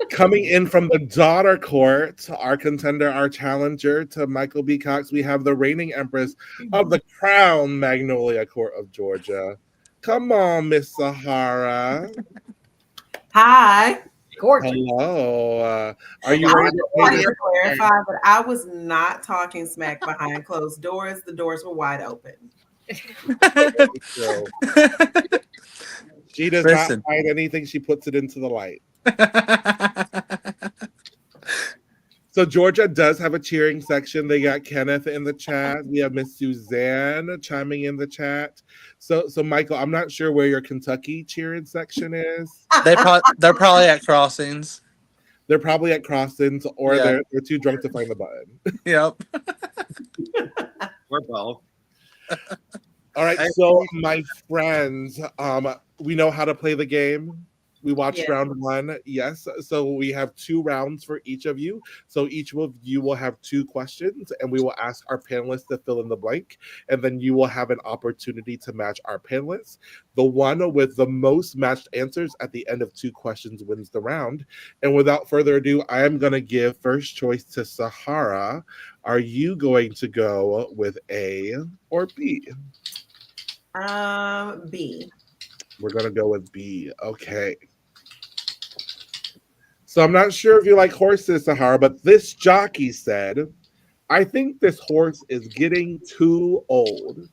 Coming in from the Daughter Court, our contender, our challenger to Michael B. Cox, we have the reigning empress of the Crown Magnolia Court of Georgia. Come on, Miss Sahara. Hi. Gorgeous. Hello. Are you I ready wanted to to clarify, but I was not talking smack behind closed doors. The doors were wide open. She does not hide anything. She puts it into the light. So Georgia does have a cheering section. They got Kenneth in the chat. We have Miss Suzanne chiming in the chat. So Michael, I'm not sure where your Kentucky cheering section is. They're probably at crossings. They're probably at crossings, or they're too drunk to find the button. Yep. We're both. All right, so my friends, we know how to play the game. We watched round 1. Yes. So we have 2 rounds for each of you. So each of you will have 2 questions, and we will ask our panelists to fill in the blank. And then you will have an opportunity to match our panelists. The one with the most matched answers at the end of 2 questions wins the round. And without further ado, I am going to give first choice to Sahara. Are you going to go with A or B? B. We're going to go with B. Okay. So I'm not sure if you like horses, Sahara, but this jockey said, I think this horse is getting too old.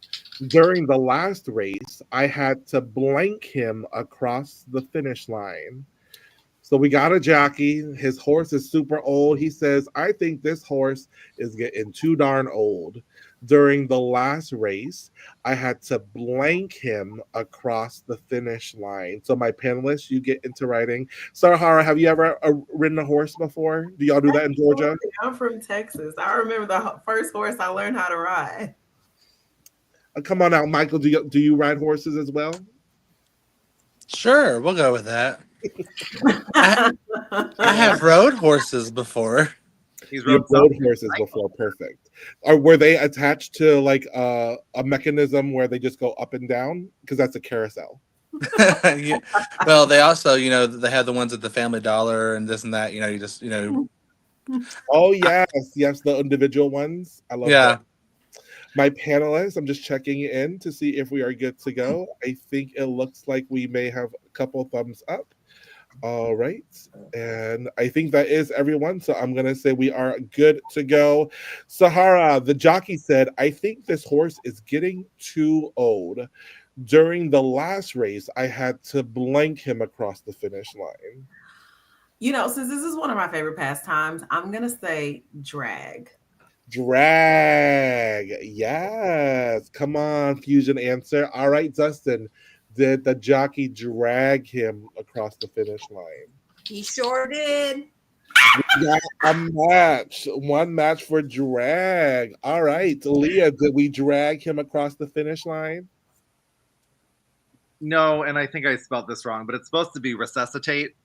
During the last race, I had to blank him across the finish line. So we got a jockey. His horse is super old. He says, I think this horse is getting too darn old. During the last race, I had to blank him across the finish line. So my panelists, you get into riding. Sarahara, have you ever ridden a horse before? Do y'all do that in Georgia? I'm from Texas. I remember the first horse I learned how to ride. Come on out, Michael. Do you ride horses as well? Sure, we'll go with that. I have rode horses before. He's You've rode rode horses before. Perfect. Or were they attached to like a mechanism where they just go up and down? Because that's a carousel. Yeah. Well, they also, they have the ones at the Family Dollar and this and that. You just, Oh yes, yes, the individual ones. I love yeah. that. My panelists, I'm just checking in to see if we are good to go. I think it looks like we may have a couple thumbs up. All right. And I think that is everyone. So I'm going to say we are good to go. Sahara, the jockey said, I think this horse is getting too old. During the last race, I had to blank him across the finish line. Since this is one of my favorite pastimes, I'm going to say drag. Drag. Yes. Come on, Fusion answer. All right, Dustin. Did the jockey drag him across the finish line? He sure did. We got a match. One match for drag. All right. Leah, did we drag him across the finish line? No, and I think I spelled this wrong, but it's supposed to be resuscitate.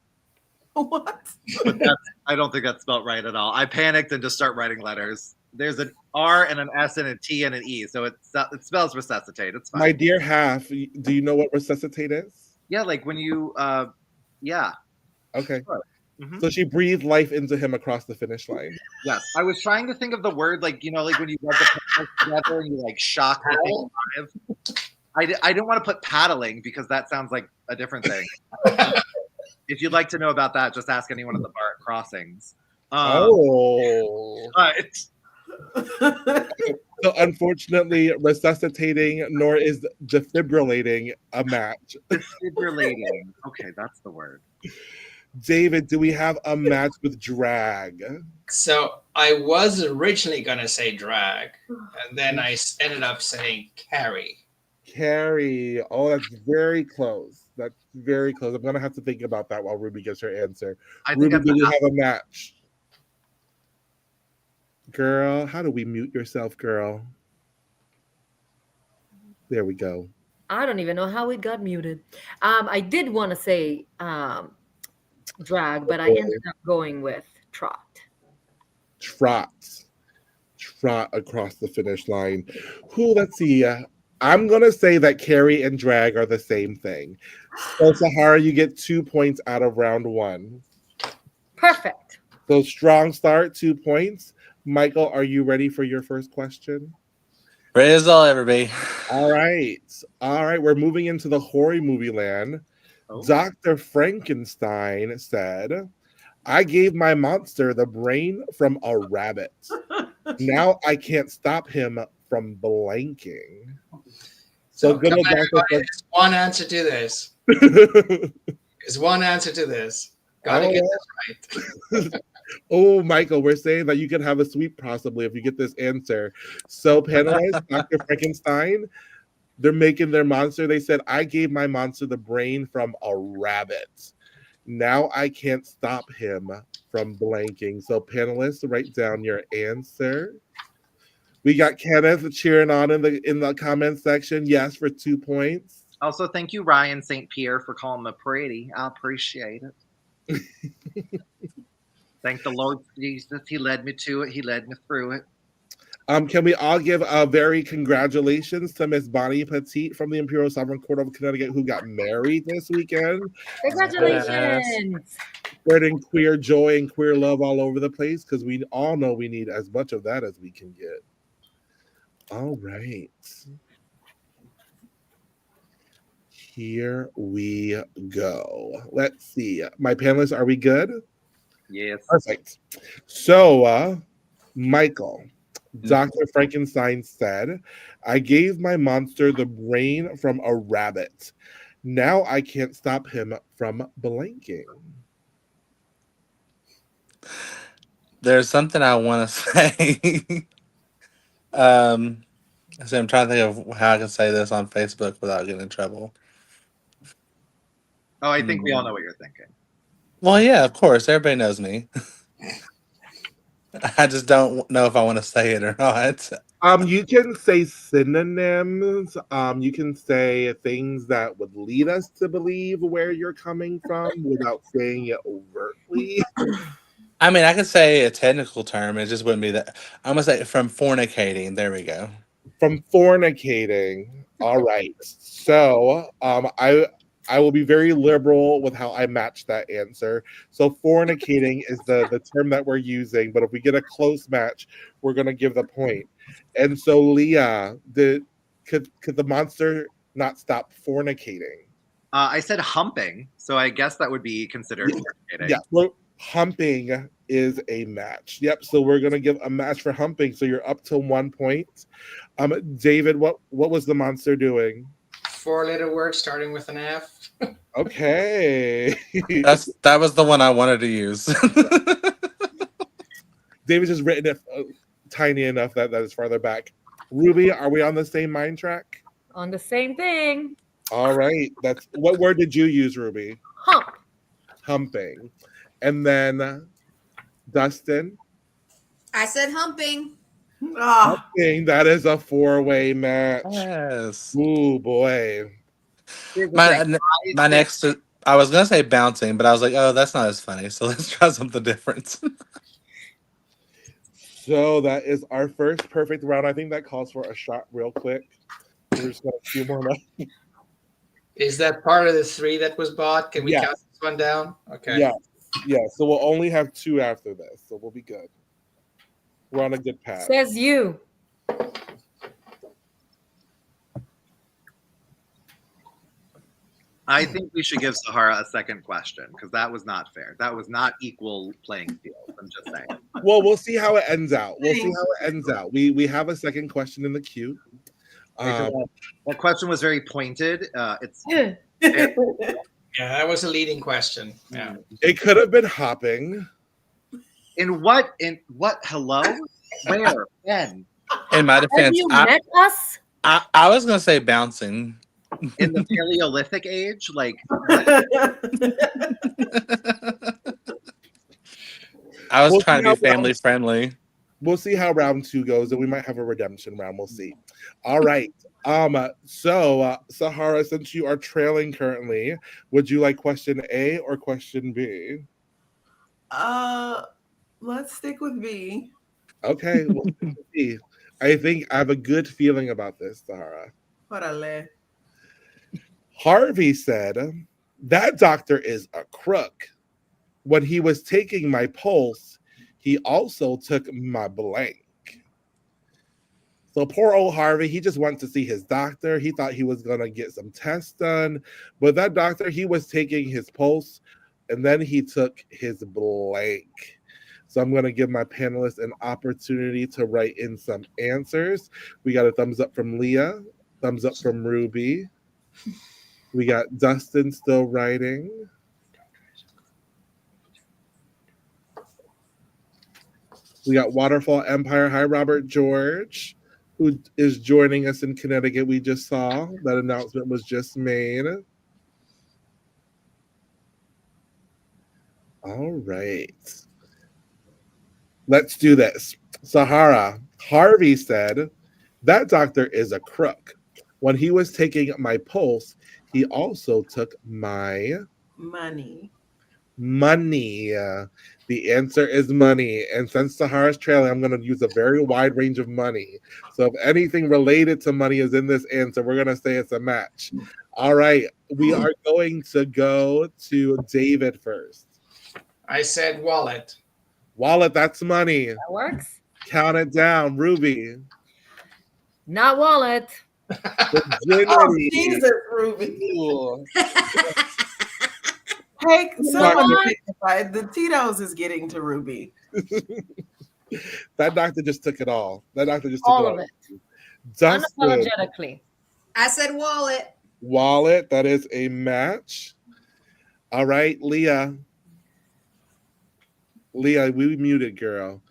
What? But I don't think that's spelled right at all. I panicked and just start writing letters. There's an R and an S and a T and an E, so it spells resuscitate. It's fine. My dear half, do you know what resuscitate is? Yeah, like when you, yeah. Okay. Sure. Mm-hmm. So she breathed life into him across the finish line. Yes. I was trying to think of the word, like when you rub the pencils together and you like shock the thing alive. I don't want to put paddling because that sounds like a different thing. If you'd like to know about that, just ask anyone at the bar at Crossings. So unfortunately, resuscitating nor is defibrillating a match. Defibrillating. Okay, that's the word. David, do we have a match with drag? So I was originally going to say drag, and then I ended up saying carry. Carry. Oh, that's very close. That's very close. I'm going to have to think about that while Ruby gets her answer. Ruby, do we have a match? Girl, how do we mute yourself, girl? There we go. I don't even know how it got muted. I did want to say drag, but I ended up going with trot. Trot across the finish line. Let's see. I'm going to say that carry and drag are the same thing. So, Sahara, you get 2 points out of round one. Perfect. So, strong start, 2 points. Michael, are you ready for your first question? Ready as I'll ever be. All right. We're moving into the horror movie land. Oh. Dr. Frankenstein said, I gave my monster the brain from a rabbit. Now I can't stop him from blanking. So good old Dr. There's one answer to this. There's one answer to this. Gotta get this right. Oh, Michael, we're saying that you can have a sweep possibly if you get this answer. So, panelists, Dr. Frankenstein, they're making their monster. They said, I gave my monster the brain from a rabbit. Now I can't stop him from blanking. So, panelists, write down your answer. We got Kenneth cheering on in the comment section. Yes, for 2 points. Also, thank you, Ryan St. Pierre, for calling me pretty. I appreciate it. Thank the Lord Jesus. He led me to it. He led me through it. Can we all give a very congratulations to Miss Bonnie Petit from the Imperial Sovereign Court of Connecticut, who got married this weekend? Congratulations. Spreading queer joy and queer love all over the place, because we all know we need as much of that as we can get. All right. Here we go. Let's see. My panelists, are we good? Yes. Perfect. So, Michael, Dr. Frankenstein said, I gave my monster the brain from a rabbit. Now I can't stop him from blanking. There's something I want to say. So I'm trying to think of how I can say this on Facebook without getting in trouble. Oh, I think we all know what you're thinking. Well, yeah, of course, everybody knows me. I just don't know if I want to say it or not. You can say synonyms. You can say things that would lead us to believe where you're coming from without saying it overtly. I mean, I could say a technical term. It just wouldn't be that. I'm gonna say from fornicating. There we go. From fornicating. All right. So, I will be very liberal with how I match that answer. So fornicating is the term that we're using, but if we get a close match, we're gonna give the point. And so Leah, could the monster not stop fornicating? I said humping, so I guess that would be considered fornicating. Yeah, well, humping is a match. Yep. So we're gonna give a match for humping. So you're up to 1 point. David, what was the monster doing? 4-letter word starting with an F. Okay. That was the one I wanted to use. David's just written it tiny enough that is farther back. Ruby, are we on the same mind track? On the same thing. All right. That's what word did you use, Ruby? Hump. Humping. And then Dustin. I said humping. Ah, Humping. That is a 4-way match. Yes. Ooh boy. My next, I was gonna say bouncing, but I was like, oh, that's not as funny. So let's try something different. So that is our first perfect round. I think that calls for a shot real quick. We're just gonna a few more left. Is that part of the 3 that was bought? Can we Yes. count this one down? Okay. Yeah. Yeah. So we'll only have 2 after this. So we'll be good. We're on a good path. Says you. I think we should give Sahara a second question because that was not fair. That was not equal playing field. I'm just saying. Well, we'll see how it ends out. We'll see how it ends out. We have a second question in the queue. That question was very pointed. It's Yeah, that was a leading question. Yeah. It could have been hopping. in what hello? Where? When? In my Have defense, you met us? I was gonna say bouncing. In the Paleolithic age? Like I was We'll trying see to how be family friendly. We'll see how round 2 goes, and we might have a redemption round. We'll see. All right. So Sahara, since you are trailing currently, would you like question A or question B? let's stick with B. Okay. Well, B. I think I have a good feeling about this, Sahara. Orale. Harvey said, that doctor is a crook. When he was taking my pulse, he also took my blank. So poor old Harvey, he just went to see his doctor. He thought he was going to get some tests done. But that doctor, he was taking his pulse, and then he took his blank. So I'm going to give my panelists an opportunity to write in some answers. We got a thumbs up from Leah, thumbs up from Ruby. We got Dustin still writing. We got Waterfall Empire. Hi, Robert George, who is joining us in Connecticut. We just saw that announcement was just made. All right. Let's do this. Sahara, Harvey said, that doctor is a crook. When he was taking my pulse, he also took my Money. money. The answer is money. And since Sahara's trailing, I'm going to use a very wide range of money. So if anything related to money is in this answer, we're going to say it's a match. All right. We are going to go to David first. I said wallet. Wallet, that's money. That works. Count it down. Ruby. Not wallet. Virginity. Oh, Jesus, Ruby. Ooh. Hey, someone What? identify. The Tito's is getting to Ruby. That doctor just took it all. That doctor just took All it of all. it. Dustin. Unapologetically. I said wallet. Wallet, that is a match. All right, Leah. Leah, we muted, girl.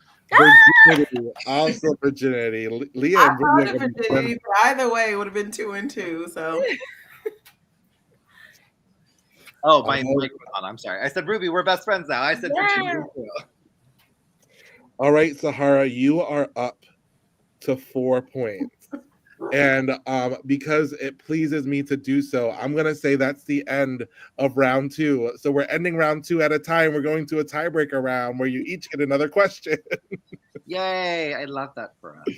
Virginity, also virginity. Leah I and thought Ruby of are gonna be virginity, friends. but either way, it would have been 2 and 2. So Oh, my mic was on. I'm sorry. I said Ruby, we're best friends now. I said virginity too. All right, Sahara, you are up to 4 points. And because it pleases me to do so, I'm going to say that's the end of round 2. So we're ending round 2 at a time. We're going to a tiebreaker round where you each get another question. Yay! I love that for us.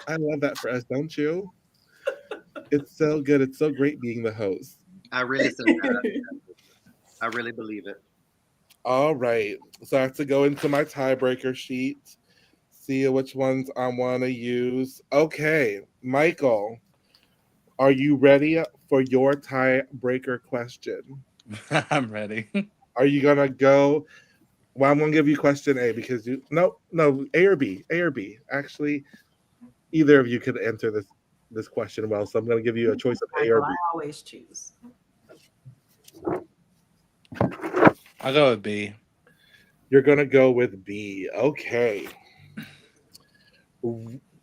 I love that for us, don't you? It's so good. It's so great being the host. I really said that. I really believe it. All right. So I have to go into my tiebreaker sheet, see which ones I want to use. Okay, Michael, are you ready for your tiebreaker question? I'm ready. Are you going to go? Well, I'm going to give you question A because no, A or B. Actually, either of you could answer this question well. So I'm going to give you a choice of A or Michael, B. I always choose. I'll go with B. You're going to go with B. Okay.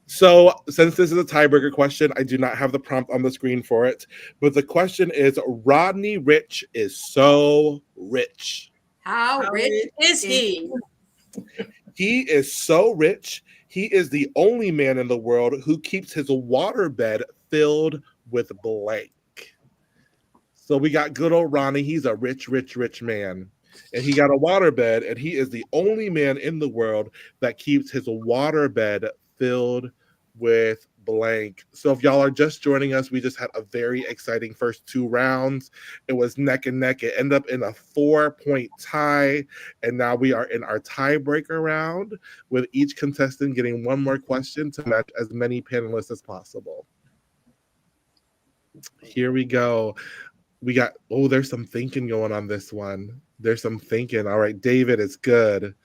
So, since this is a tiebreaker question, I do not have the prompt on the screen for it. But the question is Rodney Rich is so rich. How rich is he? He is so rich. He is the only man in the world who keeps his waterbed filled with blank. So we got good old Ronnie. He's a rich, rich, rich man. And he got a waterbed, and he is the only man in the world that keeps his waterbed filled with blank. So if y'all are just joining us, we just had a very exciting first 2 rounds. It was neck and neck. It ended up in a 4-point tie. And now we are in our tiebreaker round with each contestant getting one more question to match as many panelists as possible. Here we go. We got, there's some thinking going on this one. There's some thinking. All right, David is good.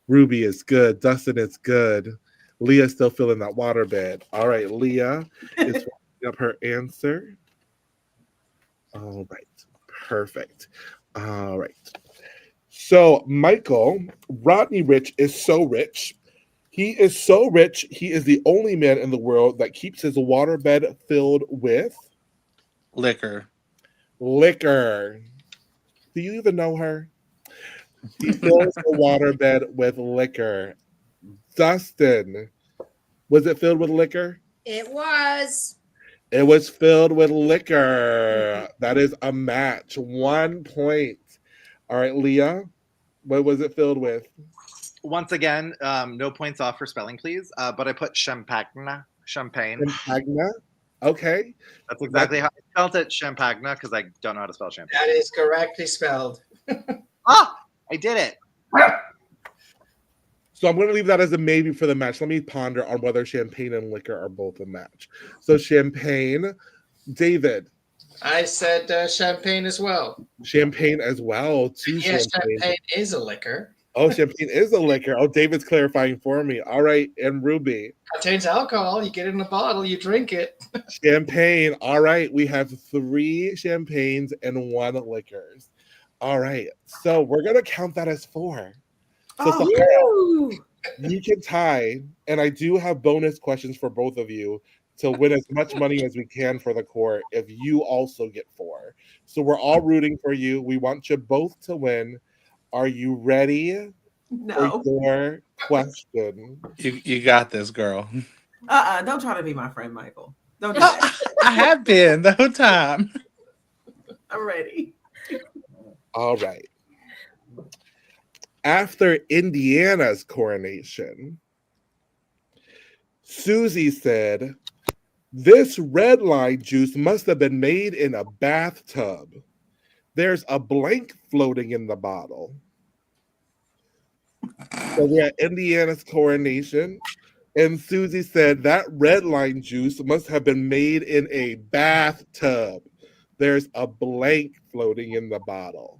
Ruby is good. Dustin is good. Leah's still filling that waterbed. All right, Leah is wrapping up her answer. All right, perfect. All right. So, Michael, Rodney Rich is so rich. He is so rich, he is the only man in the world that keeps his waterbed filled with Liquor. liquor. Do you even know her? He fills the waterbed with liquor. Dustin, was it filled with liquor? It was. It was filled with liquor. That is a match. 1 point. All right, Leah, what was it filled with? Once again, no points off for spelling, please. But I put champagne. Champagne. Okay. That's exactly how I spelled it, champagne, because I don't know how to spell champagne. That is correctly spelled. I did it. So I'm going to leave that as a maybe for the match. Let me ponder on whether champagne and liquor are both a match. So champagne, David. I said champagne as well. Champagne as well. Yes, champagne is a liquor. Oh, champagne is a liquor. Oh, David's clarifying for me. All right, and Ruby. Contains alcohol. You get it in a bottle, you drink it. Champagne. All right, we have 3 champagnes and 1 liquors. All right, so we're going to count that as 4. So you can tie, and I do have bonus questions for both of you to win as much money as we can for the court if you also get 4. So we're all rooting for you. We want you both to win. Are you ready for your question? You got this, girl. Don't try to be my friend, Michael. Don't do that. I have been the whole time. I'm ready. All right. After Indiana's coronation, Susie said, "This red line juice must have been made in a bathtub. There's a blank floating in the bottle." So we're at Indiana's coronation, and Susie said that red line juice must have been made in a bathtub. There's a blank floating in the bottle.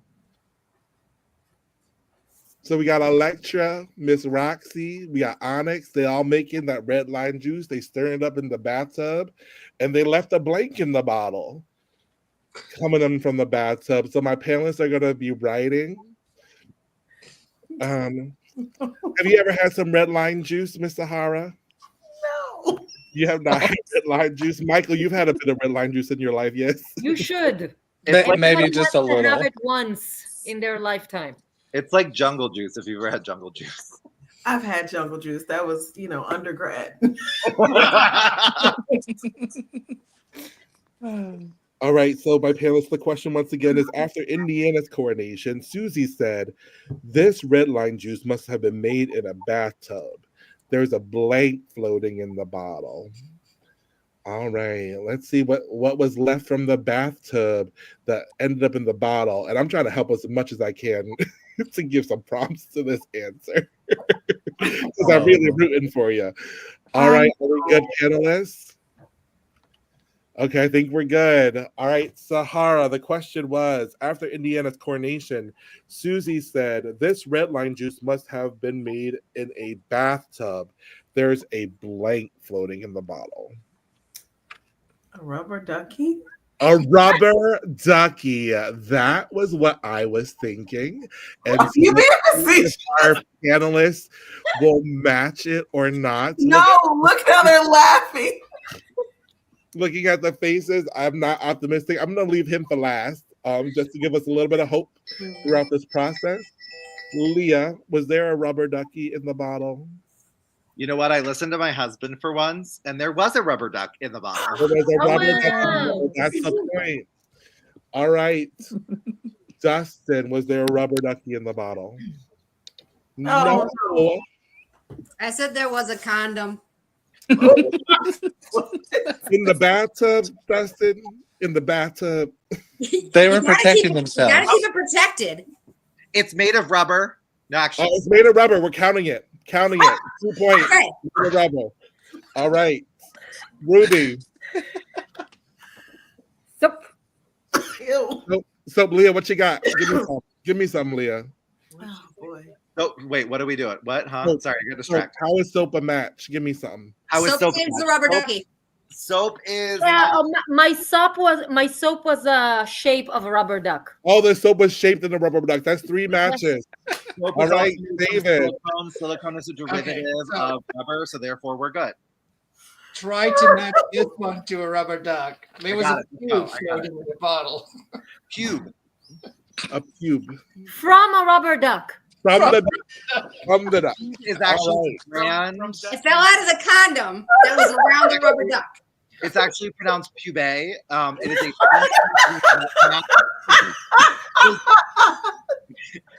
So we got Electra, Miss Roxy, we got Onyx. They all making that red line juice. They stirring it up in the bathtub, and they left a blank in the bottle coming in from the bathtub. So my panelists are going to be writing. Have you ever had some red line juice, Miss Sahara? No. You have not had red line juice. Michael, you've had a bit of red line juice in your life, yes? You should. It's like, Maybe Everyone just a has to have little. it once in their lifetime. it's like jungle juice if you've ever had jungle juice. I've had jungle juice. That was, undergrad. All right, so my panelists, the question once again is, after Indiana's coronation, Susie said, this red line juice must have been made in a bathtub. There's a blank floating in the bottle. All right, let's see what was left from the bathtub that ended up in the bottle. And I'm trying to help us as much as I can to give some prompts to this answer. Because I'm really rooting for you. All right, are we good, panelists? Okay, I think we're good. All right, Sahara, the question was, after Indiana's coronation, Susie said, this red line juice must have been made in a bathtub. There's a blank floating in the bottle. A rubber ducky? A rubber ducky. That was what I was thinking. And You better see. if our panelists will match it or not. No, look how they're laughing. Looking at the faces, I'm not optimistic. I'm going to leave him for last, just to give us a little bit of hope throughout this process. Leah, was there a rubber ducky in the bottle? You know what? I listened to my husband for once, and there was a rubber duck in the bottle. There was a Oh, rubber ducky. wow. That's the point. All right. Dustin, was there a rubber ducky in the bottle? No. No. I said there was a condom. In the bathtub, Dustin? In the bathtub? They were You gotta protecting keep- You themselves. gotta keep it protected. It's made of rubber. No, actually, Oh, it's made of rubber. We're counting it. Counting it. 2 points. Okay. Made of rubber. All right. Ruby. So, Ew. So, Leah, what you got? Give me some, Leah. Oh, boy. oh, wait, what are we doing? What? Huh? Oh, Sorry, I got So, distracted. how is soap a match? Give me something. How is Soap soap? is the rubber Soap- ducky. Soap is. my soap was a shape of a rubber duck. Oh, the soap was shaped in a rubber duck. That's 3 matches. Soap All is right, also David. Silicone. Silicone is a derivative so- of rubber, so therefore we're good. Try to match this one to a rubber duck. There was got a it. cube Oh, I got floating in the bottle. Cube. A cube. From a rubber duck. From the duck. Is actually All brand. It fell out of the condom that was around the rubber duck. It's actually pronounced pube. It is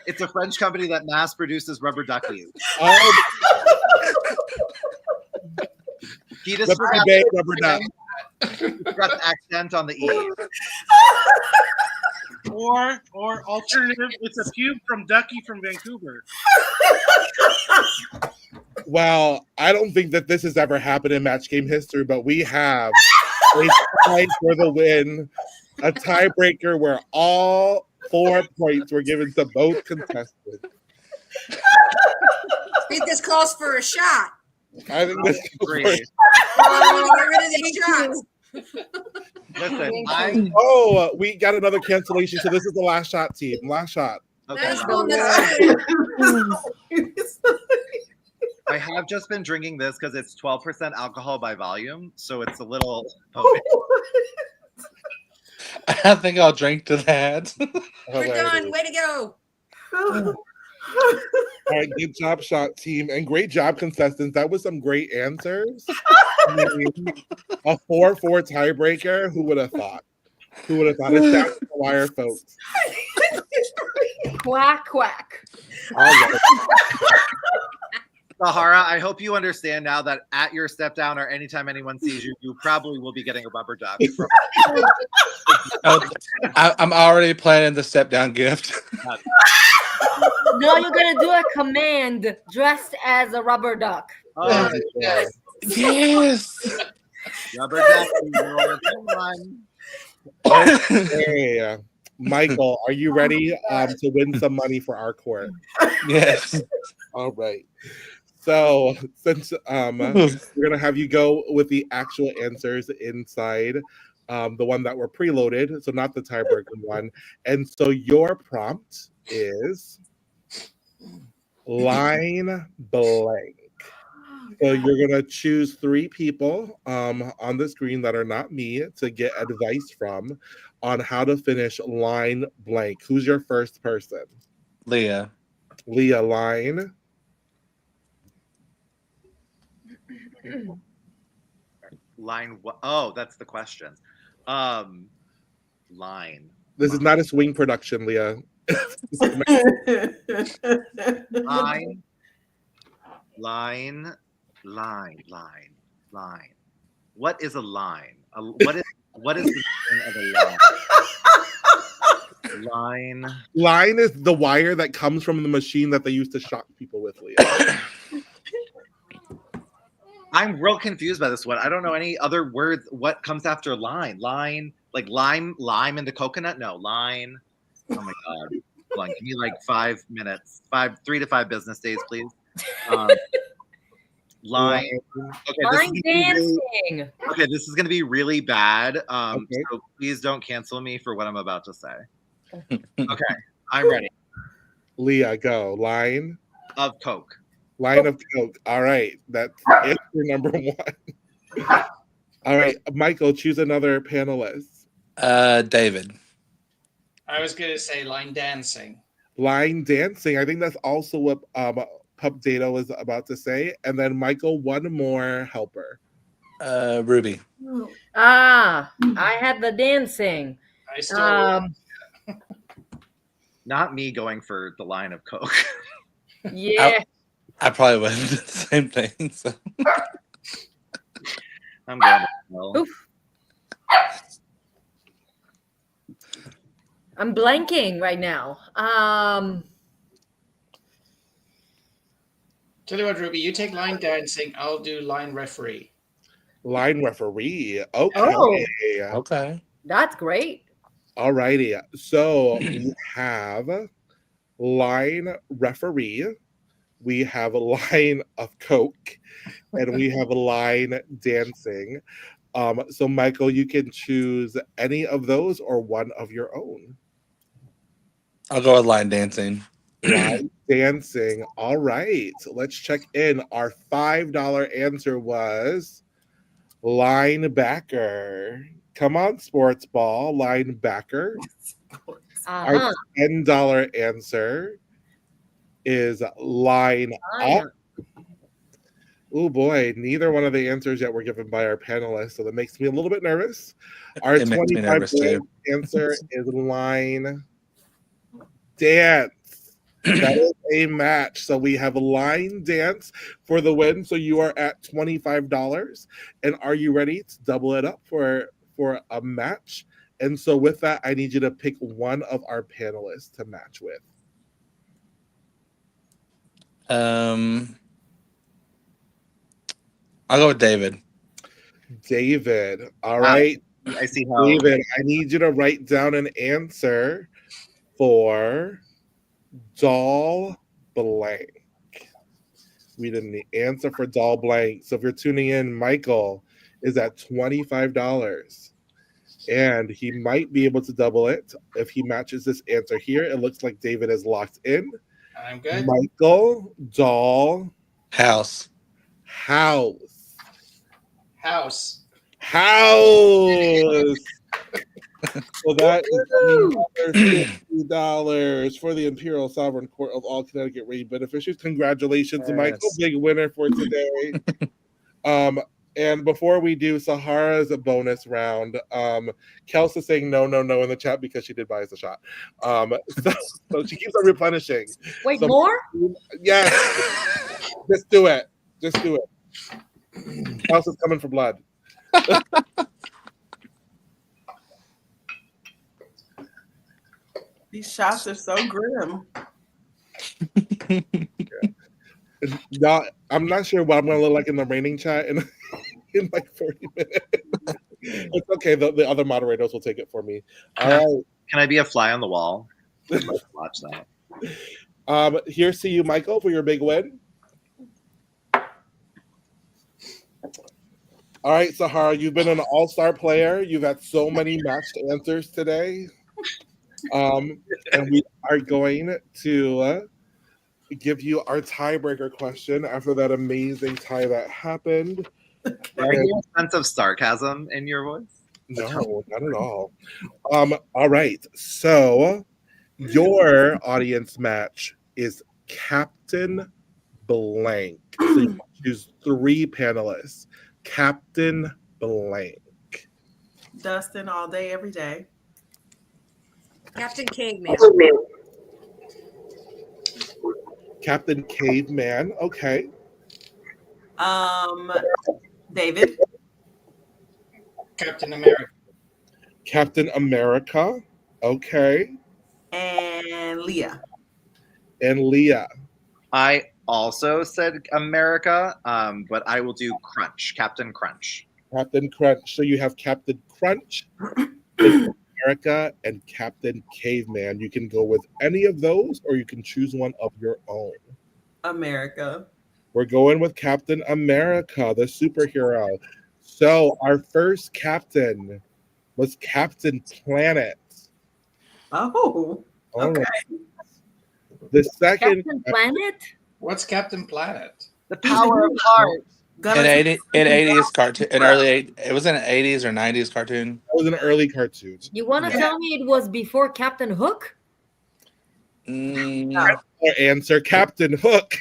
it's a French company that mass produces rubber duckies. Oh, He just the forgot, big rubber duck. forgot the accent on the E. Or alternative, it's a cube from Ducky from Vancouver. Well, I don't think that this has ever happened in match game history, but we have a tie for the win, a tiebreaker where all 4 points were given to both contestants. I think this calls for a shot. I think this is Great. great. Oh, get rid of these shots. Listen, We got another cancellation, so this is the last shot, team. Last shot. That is okay. cool. That's good. I have just been drinking this because it's 12% alcohol by volume, so it's a little potent. I think I'll drink to that. We're done. Way to go. All right, good job, shot team, and great job, contestants. That was some great answers. I mean, a 4-4 tiebreaker. Who would have thought? Who would have thought? It's down to the wire, folks. Quack, quack. All right. Sahara, I hope you understand now that at your step down or anytime anyone sees you, you probably will be getting a rubber duck. I'm already planning the step down gift. No, you're gonna do a command dressed as a rubber duck. Oh, Yes. Yes. rubber duck. You're the one. Hey, Michael, are you ready to win some money for our court? Yes. All right. So since we're gonna have you go with the actual answers inside the one that were preloaded, so not the tiebreaker one. And so your prompt is line blank. So you're gonna choose 3 people on the screen that are not me to get advice from on how to finish line blank. Who's your first person? Leah. Leah, line. Line what? Oh, that's the question. Line. This is not a swing production, Leah. Line. Line. Line. Line. Line. What is a line? What is the meaning of a line? Line. Line is the wire that comes from the machine that they used to shock people with, Leah. I'm real confused by this one. I don't know any other words. What comes after line? Line, like lime into coconut? No, line. Oh my god. Hold on, give me like 5 minutes. 3 to 5 business days, please. Line. Okay, Line dancing. Okay, this is gonna be really bad. Okay. So please don't cancel me for what I'm about to say. Okay, I'm ready. Leah, go. Line. Of Coke. Line of Coke. All right. That's answer number 1. All right. Michael, choose another panelist. David. I was going to say line dancing. Line dancing. I think that's also what Pup Data was about to say. And then Michael, one more helper. Ruby. I had the dancing. I still Not me going for the line of Coke. Yeah. I probably would have done the same thing. So. I'm going to hell. Oof. I'm blanking right now. tell you what, Ruby, you take line dancing. I'll do line referee. Line referee. Okay. Oh. Okay. That's great. All righty. So we have line referee. We have a line of Coke, and we have a line dancing. So Michael, you can choose any of those or one of your own. I'll go with line dancing. Line dancing. All right. Let's check in. Our $5 answer was linebacker. Come on, sports ball. Linebacker. Our $10 answer is line up. Oh boy, neither one of the answers yet were given by our panelists, so that makes me a little bit nervous. Our It makes me nervous, $25 too. answer is line dance. That is a match. So we have a line dance for the win. So you are at $25. And are you ready to double it up for a match? And so with that, I need you to pick one of our panelists to match with. I'll go with David. David. All right. I see how. David, I need you to write down an answer for doll blank. We didn't answer for doll blank. So if you're tuning in, Michael is at $25. And he might be able to double it if he matches this answer here. It looks like David is locked in. I'm good. Michael, doll, House. house. House. House. So that is $50 for the Imperial Sovereign Court of all Connecticut Rate Beneficiaries. Congratulations, Yes. Michael. Big winner for today. And before we do Sahara's bonus round, Kels is saying no in the chat because she did buy us a shot. So she keeps on replenishing. Wait, So- more? Yes. Just do it. Just do it. Kels is coming for blood. These shots are so grim. Y'all, I'm not sure what I'm gonna look like in the raining chat in like 40 minutes. It's okay. The other moderators will take it for me. All right. Can I be a fly on the wall? Let's watch that. Here's to you, Michael, for your big win. All right, Sahara, you've been an all-star player. You've had so many matched answers today. And we are going to give you our tiebreaker question after that amazing tie that happened. Is there a sense of sarcasm in your voice? No, not at all. All right. So your audience match is Captain Blank. So you choose 3 panelists. Captain Blank. Dustin all day, every day. Captain Caveman. Captain Caveman. Okay. David. Captain America. Captain America. Okay. And Leah. And Leah. I also said America, but I will do Crunch, Captain Crunch. Captain Crunch. So you have Captain Crunch, America, and Captain Caveman. You can go with any of those, or you can choose one of your own. America. We're going with Captain America, the superhero. So our first captain was Captain Planet. Oh, All okay. right. The second Captain Planet? What's Captain Planet? The power of heart. In 80s cartoon, in it was in an 80s or 90s cartoon. That was an early cartoon. You want to tell me it was before Captain Hook? Our answer, Captain Hook.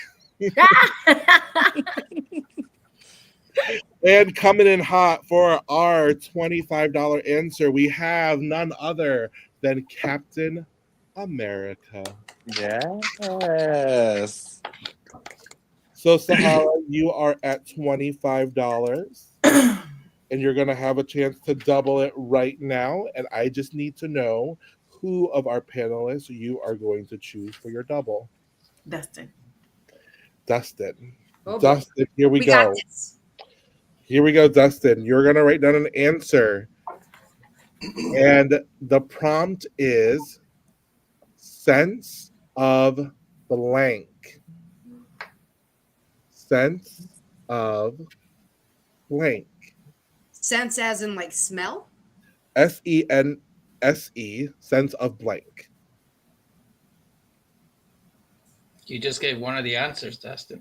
And coming in hot for our $25 answer, we have none other than Captain America. Yes. So, Sahara, you are at $25, and you're going to have a chance to double it right now. And I just need to know who of our panelists you are going to choose for your double. Dustin. Dustin. Oh, boy. Dustin, here we go. got this. Here we go, Dustin. You're going to write down an answer. And the prompt is sense of blank. Sense of blank. Sense as in like smell? SENSE, sense of blank. You just gave one of the answers, Dustin.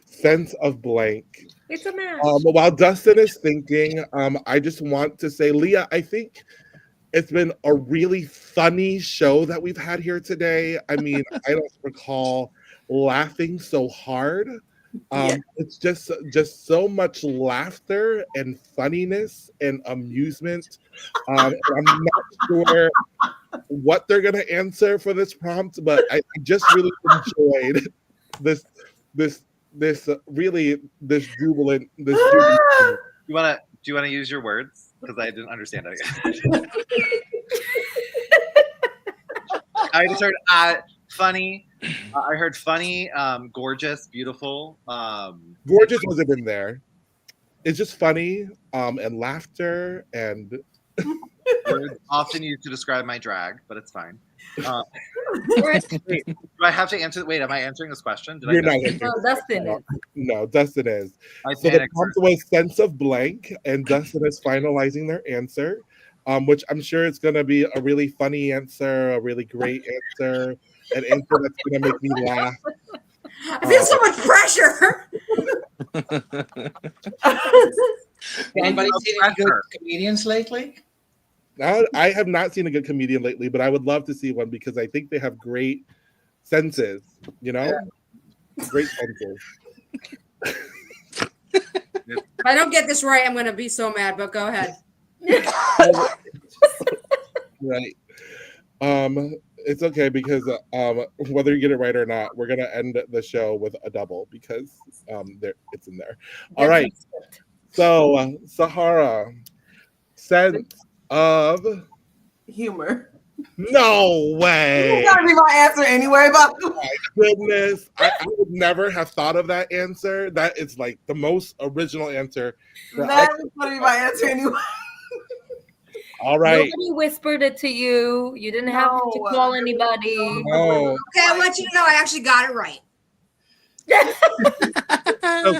Sense of blank. It's a match. While Dustin is thinking, I just want to say, Leah, I think it's been a really funny show that we've had here today. I mean, I don't recall laughing so hard. It's just so much laughter and funniness and amusement. And I'm not sure what they're gonna answer for this prompt, but I just really enjoyed this jubilant. Do you want to use your words? Because I didn't understand it. I just heard funny. I heard funny, gorgeous, beautiful. Gorgeous wasn't in there. It's just funny, and laughter, and words often used to describe my drag, but it's fine. Wait, do I have to answer? Wait, am I answering this question? You're not answering. No, Dustin is. No, Dustin is. I So the prompt was sense of blank, and Dustin is finalizing their answer, which I'm sure it's going to be a really funny answer, a really great answer, an answer that's going to make me laugh. I feel so much pressure. Anybody seen any good comedians lately? I have not seen a good comedian lately, but I would love to see one because I think they have great senses, Great senses. If I don't get this right, I'm going to be so mad, but go ahead. Right. It's okay because whether you get it right or not, we're gonna end the show with a double because it's in there. All right. So Sahara, sense of humor. No way. It's gotta be my answer anyway, but my goodness. I would never have thought of that answer. That is like the most original answer. That is gonna be my answer anyway. All right. Nobody whispered it to you. You didn't have to call anybody. No. Okay, I want you to know I actually got it right.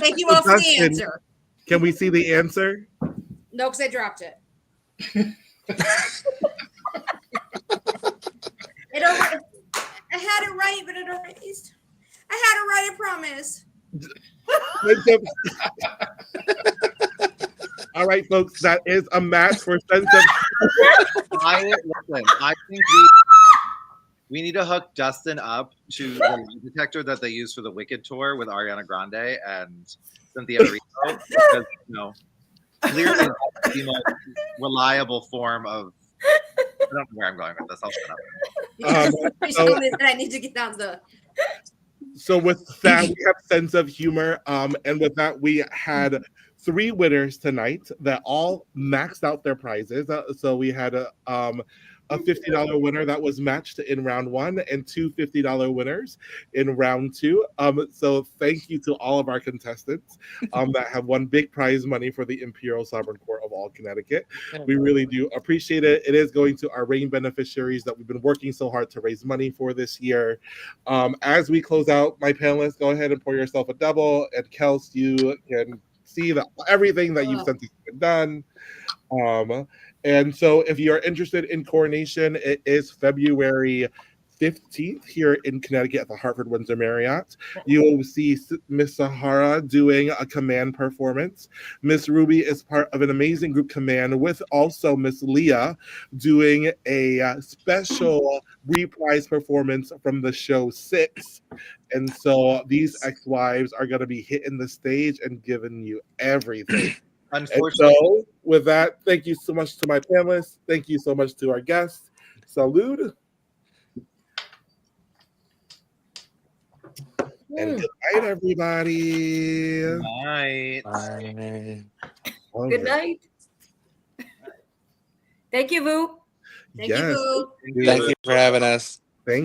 Thank you all for the Dustin, answer. Can we see the answer? No, because I dropped it. I had it right, but it erased. I had it right, I promise. All right, folks, that is a match for sense of. I think we need to hook Dustin up to the lie detector that they use for the Wicked tour with Ariana Grande and Cynthia Erivo, because clearly that's the most reliable form of. I don't know where I'm going with this. I'll shut up. I need to get down the. So with that, we have sense of humor. And with that, we had 3 winners tonight that all maxed out their prizes. So we had a $50 winner that was matched in round 1 and 2 $50 winners in round 2. So thank you to all of our contestants that have won big prize money for the Imperial Sovereign Court of all Connecticut. We really do appreciate it. It is going to our RAIN beneficiaries that we've been working so hard to raise money for this year. As we close out, my panelists, go ahead and pour yourself a double. And Kels, you can see that everything that you've sent has been done. And so if you're interested in coronation, it is February 15th here in Connecticut at the Hartford Windsor Marriott. You will see Miss Sahara doing a command performance. Miss Ruby is part of an amazing group command with also Miss Leah doing a special reprise performance from the show 6. And so these ex-wives are going to be hitting the stage and giving you everything. Unfortunately, so with that, thank you so much to my panelists. Thank you so much to our guests. Salud. And good night, everybody. Good night. Bye. Good night. Thank you, Vu. Thank you, Boo. Thank you for having us. Thank you.